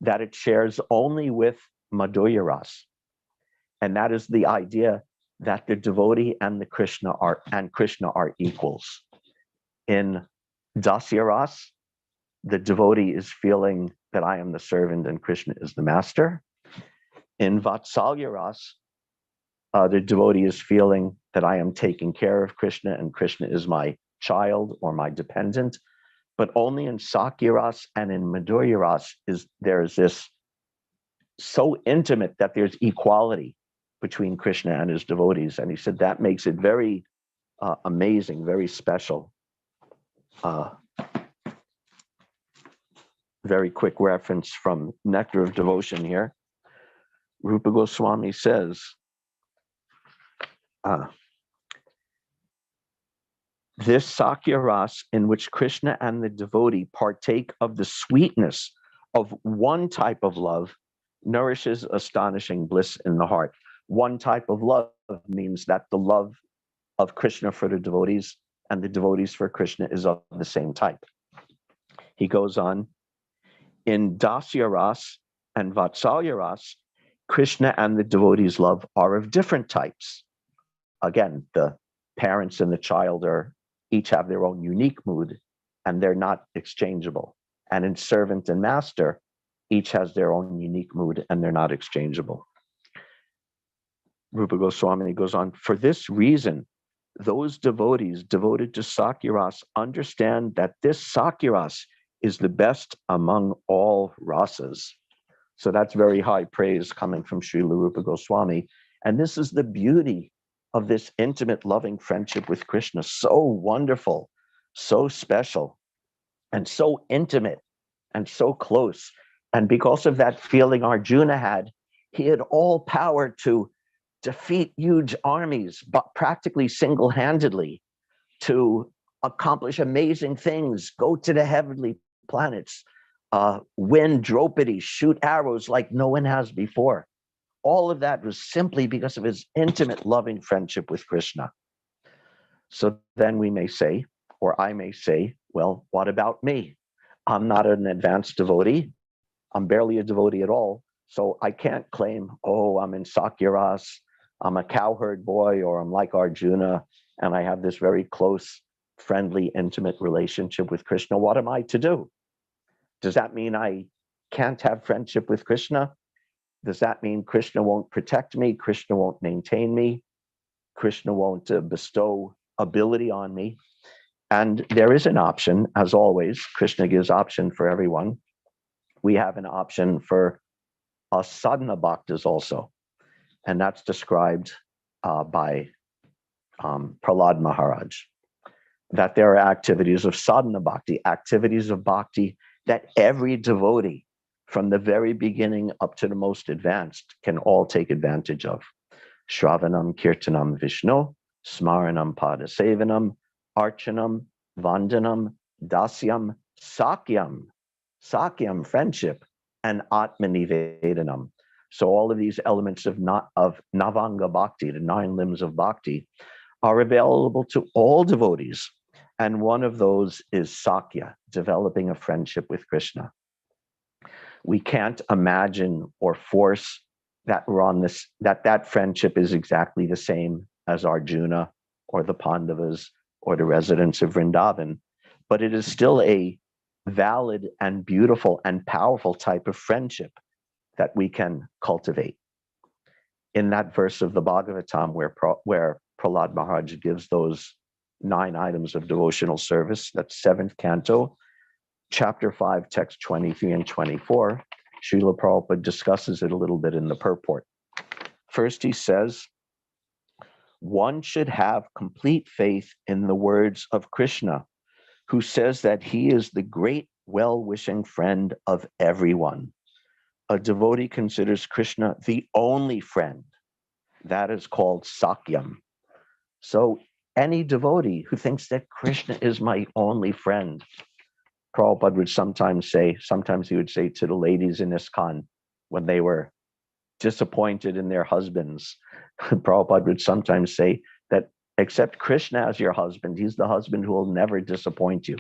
that it shares only with Madhurya Ras. And that is the idea that the devotee and Krishna are equals. In Dasya Ras, the devotee is feeling that I am the servant and Krishna is the master. In Vatsalya Ras, the devotee is feeling that I am taking care of Krishna and Krishna is my child or my dependent. But only in Sakya Ras and in Madhurya Ras there's this so intimate that there's equality between Krishna and his devotees. And he said that makes it very amazing, very special. Very quick reference from Nectar of Devotion here. Rupa Goswami says, this Sakya Ras in which Krishna and the devotee partake of the sweetness of one type of love nourishes astonishing bliss in the heart. One type of love means that the love of Krishna for the devotees and the devotees for Krishna is of the same type. He goes on, in Dasya Ras and Vatsalya Ras, Krishna and the devotees' love are of different types. Again, the parents and the child each have their own unique mood, and they're not exchangeable. And in servant and master, each has their own unique mood, and they're not exchangeable. Rupa Goswami goes on, for this reason, those devotees devoted to Sakya Ras understand that this Sakya Ras is the best among all rasas. So that's very high praise coming from Srila Rupa Goswami. And this is the beauty of this intimate, loving friendship with Krishna. So wonderful, so special, and so intimate, and so close. And because of that feeling Arjuna had, he had all power to defeat huge armies, but practically single-handedly, to accomplish amazing things, go to the heavenly planets, win Draupadi, shoot arrows like no one has before. All of that was simply because of his intimate, loving friendship with Krishna. So then we may say, or I may say, well, what about me? I'm not an advanced devotee. I'm barely a devotee at all. So I can't claim, oh, I'm in Sakyaras, I'm a cowherd boy, or I'm like Arjuna, and I have this very close, friendly, intimate relationship with Krishna. What am I to do? Does that mean I can't have friendship with Krishna? Does that mean Krishna won't protect me? Krishna won't maintain me? Krishna won't bestow ability on me? And there is an option, as always. Krishna gives option for everyone. We have an option for us sadhana bhaktas also. And that's described by Prahlad Maharaj, that there are activities of sadhana bhakti, activities of bhakti that every devotee from the very beginning up to the most advanced can all take advantage of. Shravanam, Kirtanam, Vishnu, Smaranam, Padasevanam, Archanam, Vandanam, Dasyam, Sakyam, friendship, and Atmanivedanam. So all of these elements of Navanga Bhakti, the 9 limbs of Bhakti, are available to all devotees. And one of those is Sakya, developing a friendship with Krishna. We can't imagine or force that we're on this, that friendship is exactly the same as Arjuna or the Pandavas or the residents of Vrindavan, but it is still a valid and beautiful and powerful type of friendship that we can cultivate. In that verse of the Bhagavatam where Prahlad Maharaj gives those 9 items of devotional service, that's 7th canto, chapter 5, text 23 and 24, Srila Prabhupada discusses it a little bit in the purport. First, he says, one should have complete faith in the words of Krishna, who says that he is the great well-wishing friend of everyone. A devotee considers Krishna the only friend. That is called Sakyam. So any devotee who thinks that Krishna is my only friend, Prabhupada would sometimes he would say to the ladies in ISKCON when they were disappointed in their husbands, Prabhupada would sometimes say that accept Krishna as your husband. He's the husband who will never disappoint you.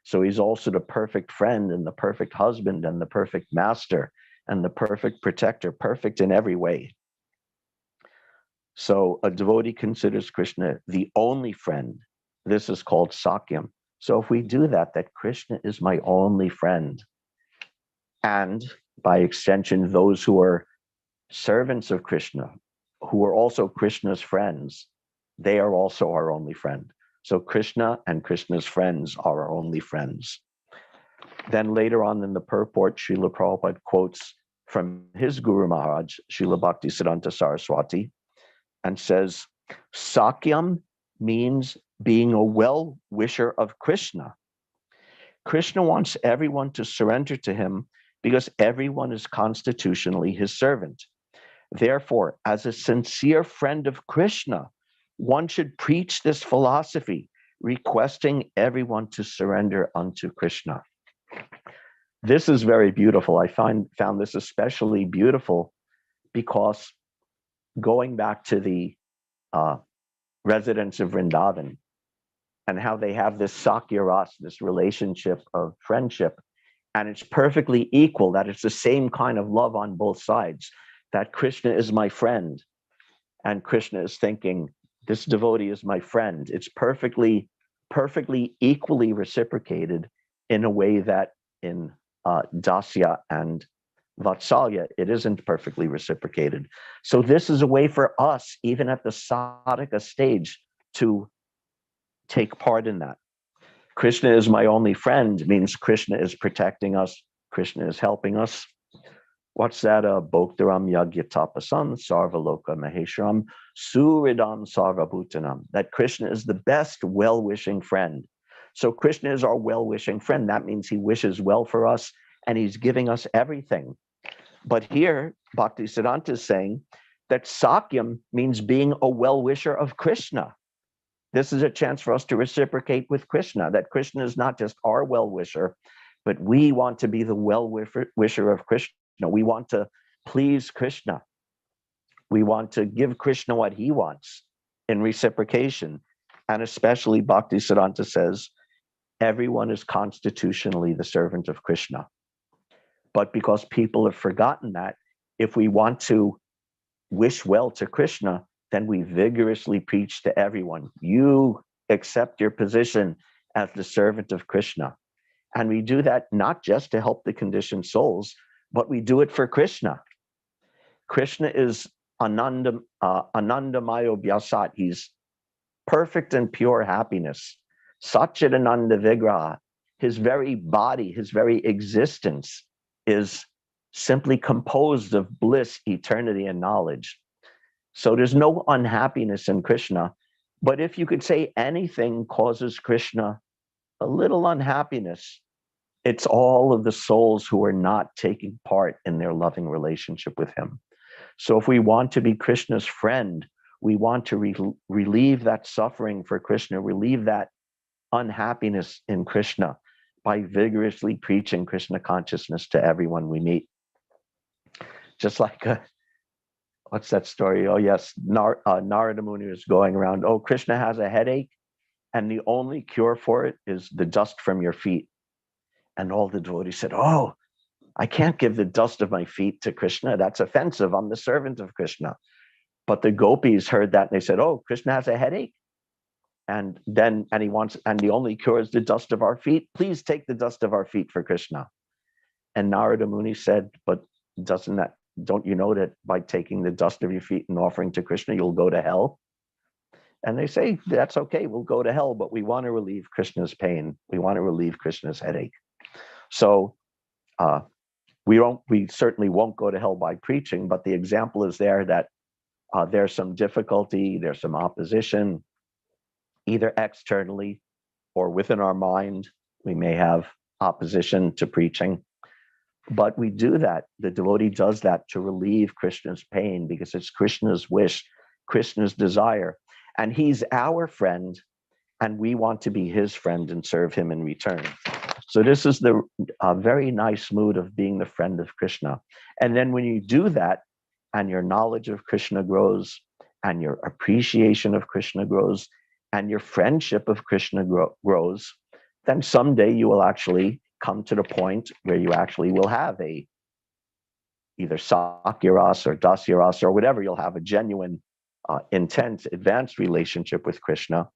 So he's also the perfect friend and the perfect husband and the perfect master and the perfect protector, perfect in every way. So a devotee considers Krishna the only friend. This is called Sakyam. So if we do that Krishna is my only friend, and by extension, those who are servants of Krishna, who are also Krishna's friends, they are also our only friend. So Krishna and Krishna's friends are our only friends. Then later on in the purport, Srila Prabhupada quotes from his Guru Maharaj, Srila Bhaktisiddhanta Saraswati, and says, Sakyam means being a well-wisher of Krishna. Krishna wants everyone to surrender to him because everyone is constitutionally his servant. Therefore, as a sincere friend of Krishna, one should preach this philosophy, requesting everyone to surrender unto Krishna. This is very beautiful. I found this especially beautiful because going back to the residents of Vrindavan and how they have this Sakya Ras, this relationship of friendship, and it's perfectly equal, that it's the same kind of love on both sides, that Krishna is my friend, and Krishna is thinking, this devotee is my friend. It's perfectly equally reciprocated in a way that in Dasya and Vatsalya, it isn't perfectly reciprocated. So this is a way for us, even at the sadhaka stage, to take part in that. Krishna is my only friend means Krishna is protecting us. Krishna is helping us. What's that? Bhoktaram Yagyatapasam Sarvaloka Maheshwaram Suridam Sarvabhutanam. That Krishna is the best well-wishing friend. So Krishna is our well-wishing friend. That means he wishes well for us and he's giving us everything. But here, Bhaktisiddhanta is saying that Sakyam means being a well-wisher of Krishna. This is a chance for us to reciprocate with Krishna, that Krishna is not just our well-wisher, but we want to be the well-wisher of Krishna. We want to please Krishna. We want to give Krishna what he wants in reciprocation. And especially Bhaktisiddhanta says, everyone is constitutionally the servant of Krishna. But because people have forgotten that, if we want to wish well to Krishna, then we vigorously preach to everyone, you accept your position as the servant of Krishna. And we do that not just to help the conditioned souls, but we do it for Krishna. Krishna is Anandamayo Vyasat. He's perfect and pure happiness. Satchidananda Vigraha. His very body, his very existence is simply composed of bliss, eternity, and knowledge. So there's no unhappiness in Krishna. But if you could say anything causes Krishna a little unhappiness, it's all of the souls who are not taking part in their loving relationship with him. So if we want to be Krishna's friend, we want to relieve that suffering for Krishna, relieve that unhappiness in Krishna by vigorously preaching Krishna consciousness to everyone we meet. Just like, what's that story? Oh yes, Narada Muni is going around, oh, Krishna has a headache, and the only cure for it is the dust from your feet. And all the devotees said, oh, I can't give the dust of my feet to Krishna. That's offensive. I'm the servant of Krishna. But the gopis heard that and they said, oh, Krishna has a headache. And the only cure is the dust of our feet. Please take the dust of our feet for Krishna. And Narada Muni said, but don't you know that by taking the dust of your feet and offering to Krishna, you'll go to hell? And they say, that's okay, we'll go to hell, but we want to relieve Krishna's pain. We want to relieve Krishna's headache. So we certainly won't go to hell by preaching, but the example is there that there's some difficulty, there's some opposition, either externally or within our mind. We may have opposition to preaching, but we do that. The devotee does that to relieve Krishna's pain because it's Krishna's wish, Krishna's desire, and he's our friend, and we want to be his friend and serve him in return. So this is the very nice mood of being the friend of Krishna. And then when you do that, and your knowledge of Krishna grows, and your appreciation of Krishna grows, and your friendship of Krishna grows, then someday you will actually come to the point where you actually will have either sakya-ras or dasya-ras or whatever. You'll have a genuine, intense, advanced relationship with Krishna.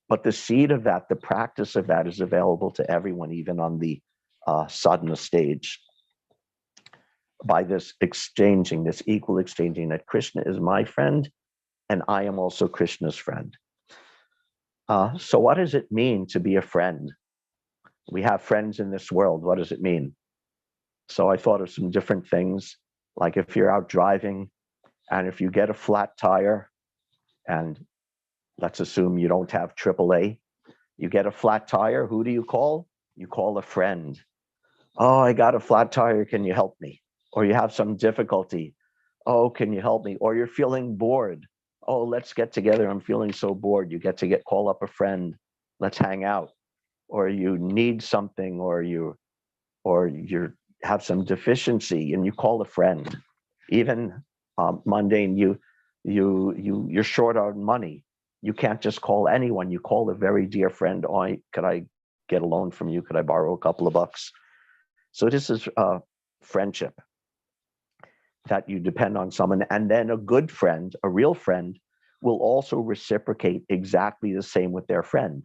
But the seed of that, the practice of that is available to everyone, even on the sadhana stage. By this exchanging, this equal exchanging, that Krishna is my friend and I am also Krishna's friend. So what does it mean to be a friend? We have friends in this world. What does it mean? So I thought of some different things, like if you're out driving and if you get a flat tire, and let's assume you don't have AAA, you get a flat tire, who do you call? You call a friend. Oh, I got a flat tire, can you help me? Or you have some difficulty. Oh, can you help me? Or you're feeling bored. Oh, let's get together, I'm feeling so bored. You call up a friend, let's hang out. Or you need something, or you have some deficiency and you call a friend. Even mundane, you're short on money. You can't just call anyone. You call a very dear friend. Oh, could I get a loan from you? Could I borrow a couple of bucks? So this is friendship, that you depend on someone. And then a good friend, a real friend, will also reciprocate exactly the same with their friend.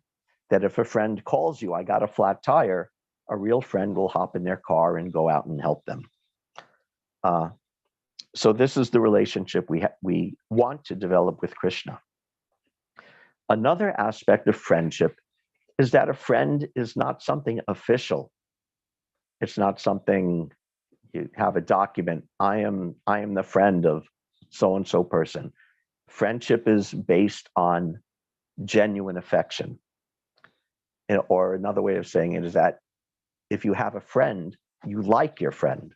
That if a friend calls you, I got a flat tire, a real friend will hop in their car and go out and help them. So this is the relationship we want to develop with Krishna. Another aspect of friendship is that a friend is not something official. It's not something you have a document. I am the friend of so-and-so person. Friendship is based on genuine affection. Or another way of saying it is that if you have a friend, you like your friend.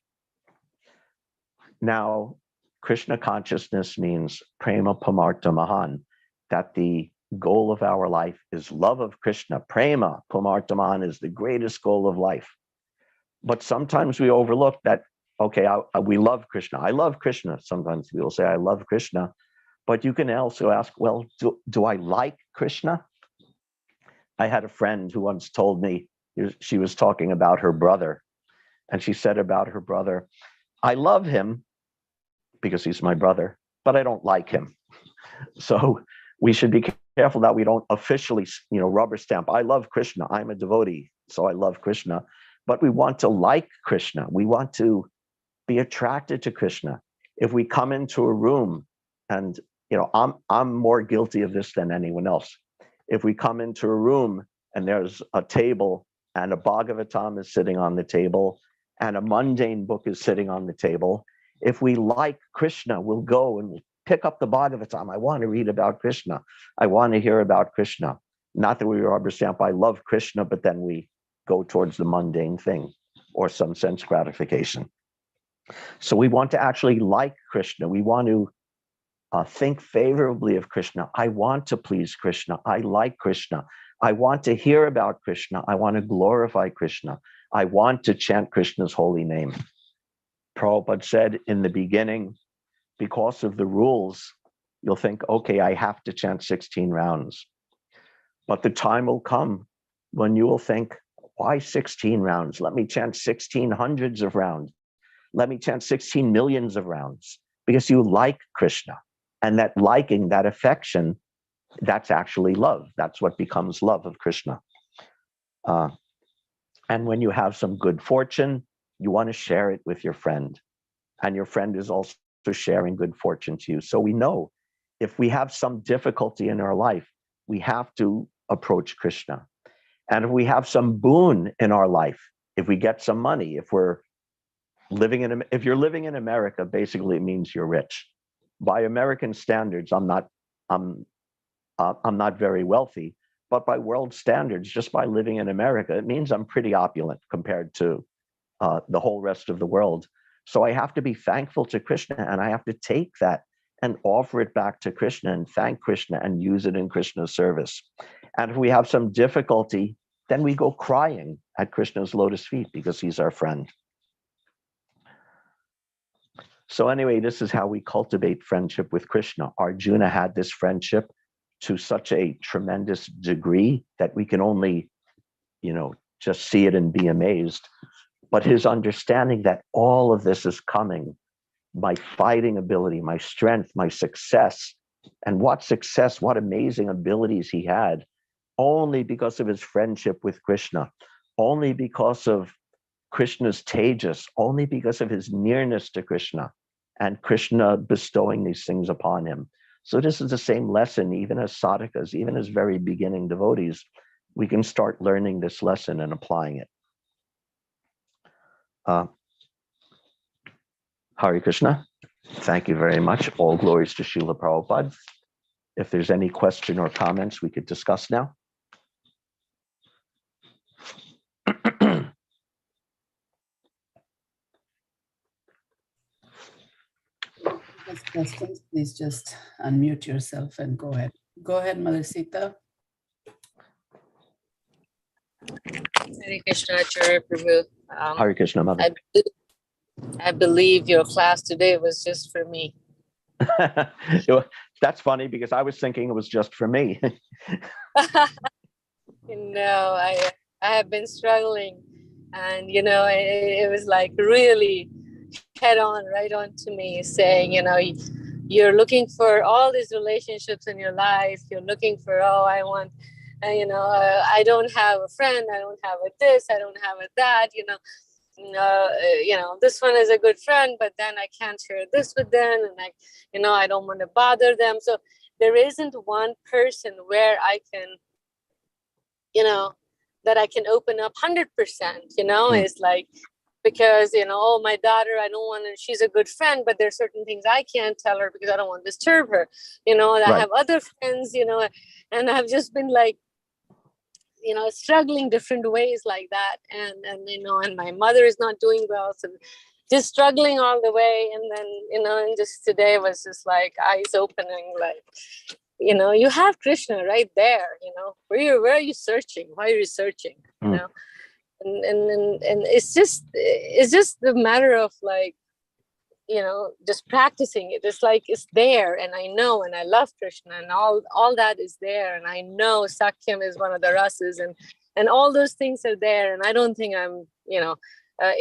Now, Krishna consciousness means prema pumarta mahan, that the goal of our life is love of Krishna. Prema pumarta mahan is the greatest goal of life. But sometimes we overlook that, okay, we love Krishna. I love Krishna. Sometimes we will say, I love Krishna. But you can also ask, well, do I like Krishna? I had a friend who once told me, she was talking about her brother, and she said about her brother, I love him because he's my brother, but I don't like him. So we should be careful that we don't officially, rubber stamp. I love Krishna. I'm a devotee, so I love Krishna. But we want to like Krishna. We want to be attracted to Krishna. If we come into a room, and I'm more guilty of this than anyone else. If we come into a room and there's a table and a Bhagavatam is sitting on the table and a mundane book is sitting on the table, if we like Krishna, we'll go and we'll pick up the Bhagavatam. I want to read about Krishna. I want to hear about Krishna. Not that we rubber stamp, I love Krishna, but then we go towards the mundane thing or some sense gratification. So we want to actually like Krishna. We want to think favorably of Krishna. I want to please Krishna. I like Krishna. I want to hear about Krishna. I want to glorify Krishna. I want to chant Krishna's holy name. Prabhupada said in the beginning, because of the rules, you'll think, okay, I have to chant 16 rounds. But the time will come when you will think, why 16 rounds? Let me chant 16 hundreds of rounds. Let me chant 16 millions of rounds, because you like Krishna. And that liking, that affection, that's actually love. That's what becomes love of Krishna. And when you have some good fortune, you want to share it with your friend. And your friend is also sharing good fortune to you. So we know if we have some difficulty in our life, we have to approach Krishna. And if we have some boon in our life, if we get some money, if you're living in America, basically it means you're rich. By American standards, I'm not very wealthy, but by world standards, just by living in America, it means I'm pretty opulent compared to the whole rest of the world. So I have to be thankful to Krishna, and I have to take that and offer it back to Krishna and thank Krishna and use it in Krishna's service. And if we have some difficulty, then we go crying at Krishna's lotus feet because he's our friend. So anyway, this is how we cultivate friendship with Krishna. Arjuna had this friendship to such a tremendous degree that we can only, just see it and be amazed. But his understanding that all of this is coming, my fighting ability, my strength, my success, and what success, what amazing abilities he had, only because of his friendship with Krishna, only because of Krishna's tejas, only because of his nearness to Krishna and Krishna bestowing these things upon him. So this is the same lesson, even as sadhakas, even as very beginning devotees, we can start learning this lesson and applying it. Hare Krishna. Thank you very much. All glories to Srila Prabhupada. If there's any question or comments, we could discuss now. Questions, please just unmute yourself and go ahead. Go ahead, Mother Sita. Hare Krishna, Acharya Prabhu. Hare Krishna, Mother. I believe your class today was just for me. That's funny because I was thinking it was just for me. No, I have been struggling, and it was like really head on, right on to me, saying, you're looking for all these relationships in your life. You're looking for, I want, I don't have a friend. I don't have a this. I don't have a that. This one is a good friend, but then I can't share this with them, and I don't want to bother them. So there isn't one person where I can, that I can open up 100%. It's like, because my daughter, I don't want to, she's a good friend, but there's certain things I can't tell her because I don't want to disturb her. And I have other friends, and I've just been like, struggling different ways like that, and and my mother is not doing well, so just struggling all the way. And then and just today was just like eyes opening, like you have Krishna right there. Where are you searching? Why are you searching? And it's just the matter of like just practicing it. It's like it's there, and I know, and I love Krishna, and all that is there, and I know Sakyam is one of the rasas, and all those things are there, and I don't think I'm,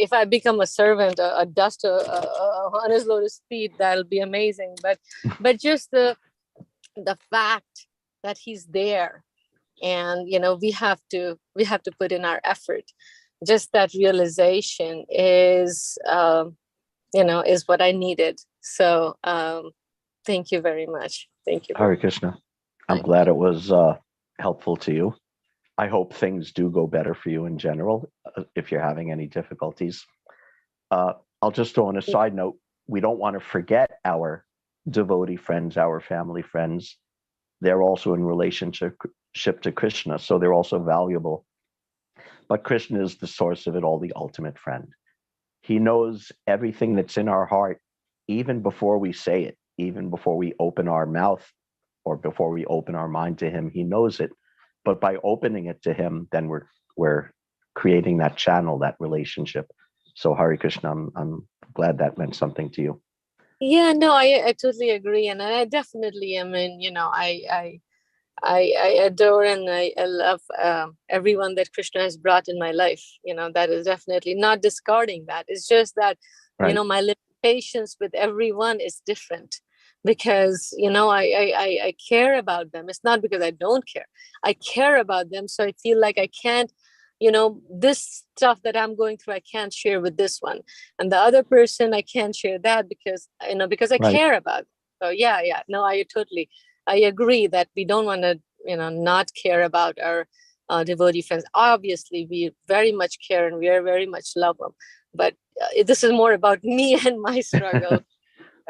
if I become a servant, a dust on his lotus feet, that'll be amazing. But just the fact that he's there, and we have to put in our effort. Just that realization is is what I needed. So thank you very much. Thank you. Hare Krishna. I'm glad it was helpful to you. I hope things do go better for you in general, if you're having any difficulties. I'll just throw in a side note. We don't want to forget our devotee friends, our family friends. They're also in relationship to Krishna, so they're also valuable. But Krishna is the source of it all, the ultimate friend. He knows everything that's in our heart, even before we say it, even before we open our mouth or before we open our mind to him. He knows it. But by opening it to him, then we're creating that channel, that relationship. So Hare Krishna, I'm glad that meant something to you. Yeah, no, I totally agree. And I definitely am I adore and I love everyone that Krishna has brought in my life. That is definitely not discarding that. It's just that, Right. My limitations with everyone is different because, I care about them. It's not because I don't care. I care about them. So I feel like I can't, this stuff that I'm going through, I can't share with this one. And the other person, I can't share that because I Right. care about them. So yeah. No, I agree that we don't want to, not care about our devotee friends. Obviously, we very much care and we very much love them. But this is more about me and my struggle.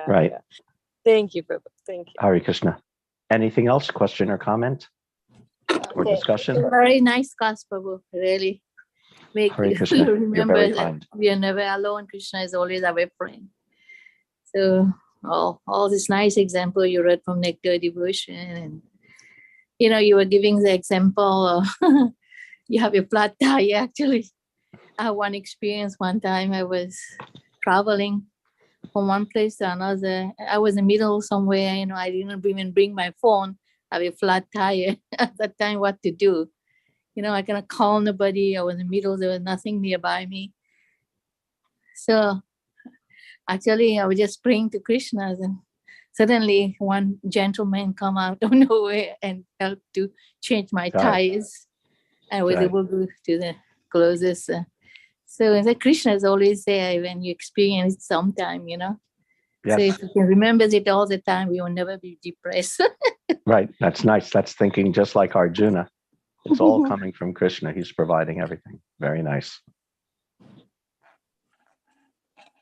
Right. Yeah. Thank you, Prabhu. Thank you. Hare Krishna. Anything else? Question or comment or discussion? Very nice class, Prabhu. Really make Hare you Krishna. You're remember very that kind. we are never alone. Krishna is always our friend. So all this nice example you read from Nectar Devotion, and you were giving the example of you have a flat tire. Actually, I had one experience one time. I was traveling from one place to another. I was in the middle somewhere, I didn't even bring my phone. I have a flat tire at that time. What to do? I cannot call nobody. I was in the middle. There was nothing nearby me. So actually, I was just praying to Krishna, and suddenly one gentleman come out of nowhere and helped to change my tires. I was able to go to the closest. So the Krishna is always there when you experience it sometime, Yes. So if you can remember it all the time, we will never be depressed. Right. That's nice. That's thinking just like Arjuna. It's all coming from Krishna. He's providing everything. Very nice.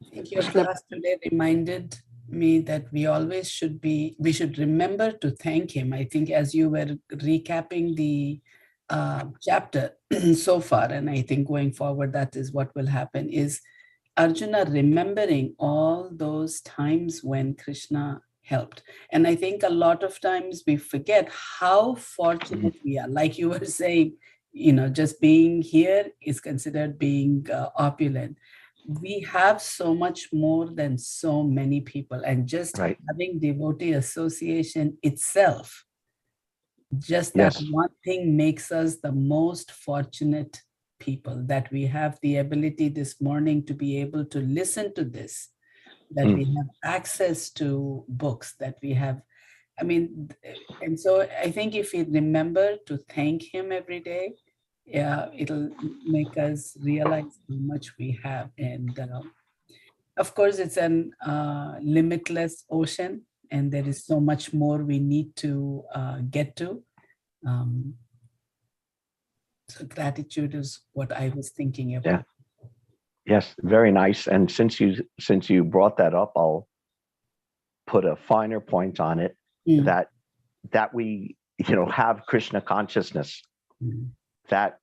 I think your class today reminded me that we should remember to thank him. I think as you were recapping the chapter so far, and I think going forward, that is what will happen, is Arjuna remembering all those times when Krishna helped. And I think a lot of times we forget how fortunate we are. Like you were saying, just being here is considered being opulent. We have so much more than so many people, and just having devotee association itself, just that one thing makes us the most fortunate people, that we have the ability this morning to be able to listen to this, that we have access to books, that we have, and so I think if we remember to thank him every day, it'll make us realize how much we have. And of course, it's an limitless ocean, and there is so much more we need to get to. So gratitude is what I was thinking about. Yeah. Yes, very nice. And since you brought that up, I'll put a finer point on it, that we have Krishna consciousness, that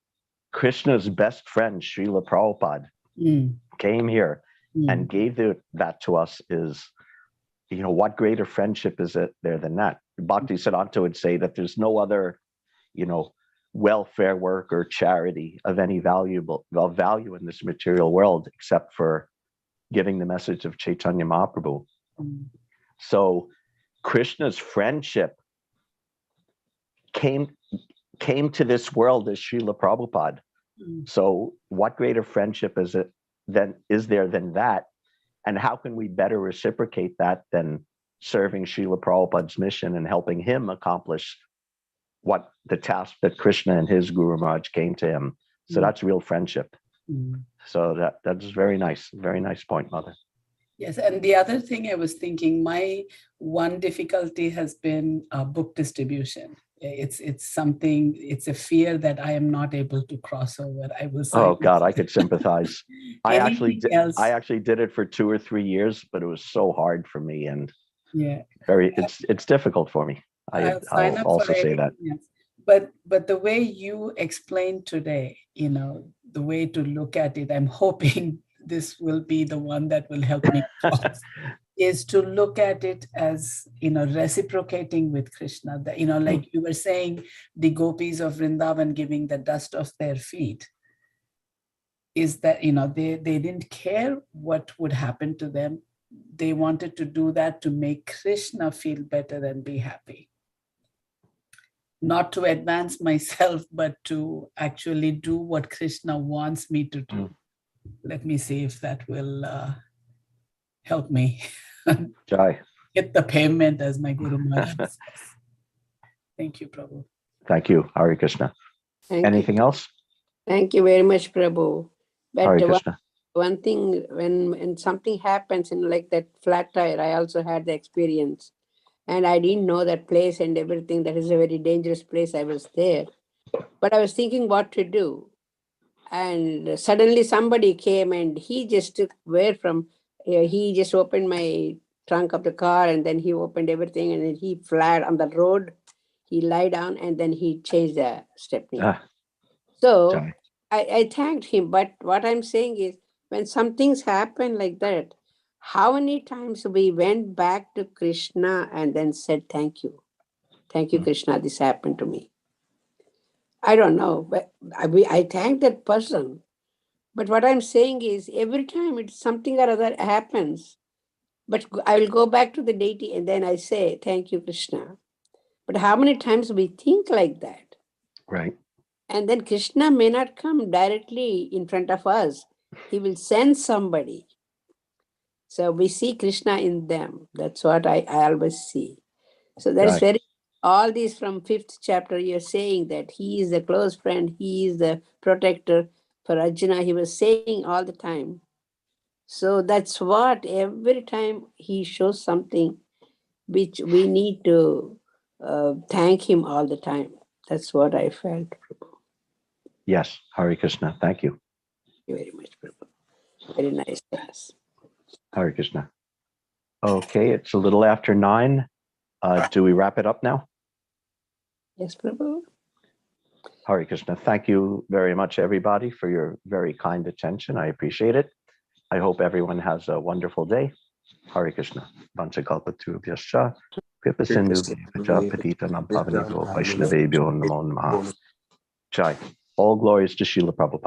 Krishna's best friend, Srila Prabhupada, came here and gave that to us. Is, what greater friendship is it there than that? Bhakti Siddhanta would say that there's no other, welfare work or charity of any value in this material world except for giving the message of Chaitanya Mahaprabhu. Mm. So Krishna's friendship came to this world as Srila Prabhupada. Mm. So what greater friendship is there than that? And how can we better reciprocate that than serving Srila Prabhupada's mission and helping him accomplish what the task that Krishna and his Guru Maharaj came to him. So that's real friendship. Mm. So that's very nice point, Mother. Yes, and the other thing I was thinking, my one difficulty has been book distribution. It's something, it's a fear that I am not able to cross over. I will say. Oh God, I could sympathize. I actually did it for 2 or 3 years, but it was so hard for me, and yeah, it's difficult for me. I'll also say that. Yes. But the way you explained today, the way to look at it, I'm hoping this will be the one that will help me cross, is to look at it as, reciprocating with Krishna. Like you were saying, the gopis of Vrindavan giving the dust of their feet, is that, they didn't care what would happen to them. They wanted to do that to make Krishna feel better and be happy. Not to advance myself, but to actually do what Krishna wants me to do. Let me see if that will help me Jai. hit the pavement, as my Guru Maharaj says. Thank you, Prabhu. Thank you, Hare Krishna. Anything else? Thank you very much, Prabhu. Hare But Krishna. one thing, when something happens in like that flat tire, I also had the experience. And I didn't know that place and everything. That is a very dangerous place. I was there. But I was thinking what to do. And suddenly somebody came and he just took he just opened my trunk of the car, and then he opened everything, and then he flat on the road. He lie down and then he changed the stepney. So Jai. I thanked him. But what I'm saying is, when some things happen like that, how many times we went back to Krishna and then said, thank you, Krishna, this happened to me. I don't know, but I thank that person. But what I'm saying is, every time it's something or other happens, but I will go back to the deity and then I say, thank you, Krishna. But how many times we think like that? Right. And then Krishna may not come directly in front of us. He will send somebody. So we see Krishna in them. That's what I always see. So that is very, all these from 5th chapter, you're saying that he is the close friend, he is the protector. For Arjuna, he was saying all the time. So that's what every time he shows something which we need to thank him all the time. That's what I felt, Prabhu. Yes, Hare Krishna. Thank you. Thank you very much, Prabhu. Very nice class. Hare Krishna. Okay, it's a little after 9. Do we wrap it up now? Yes, Prabhu. Hare Krishna. Thank you very much, everybody, for your very kind attention. I appreciate it. I hope everyone has a wonderful day. Hare Krishna. Vanchakalpatarubhyascha. Kripasindhubhyo patitanam pavanebhyo vaishnavebhyo namo namaha. Jai. All glories to Srila Prabhupada.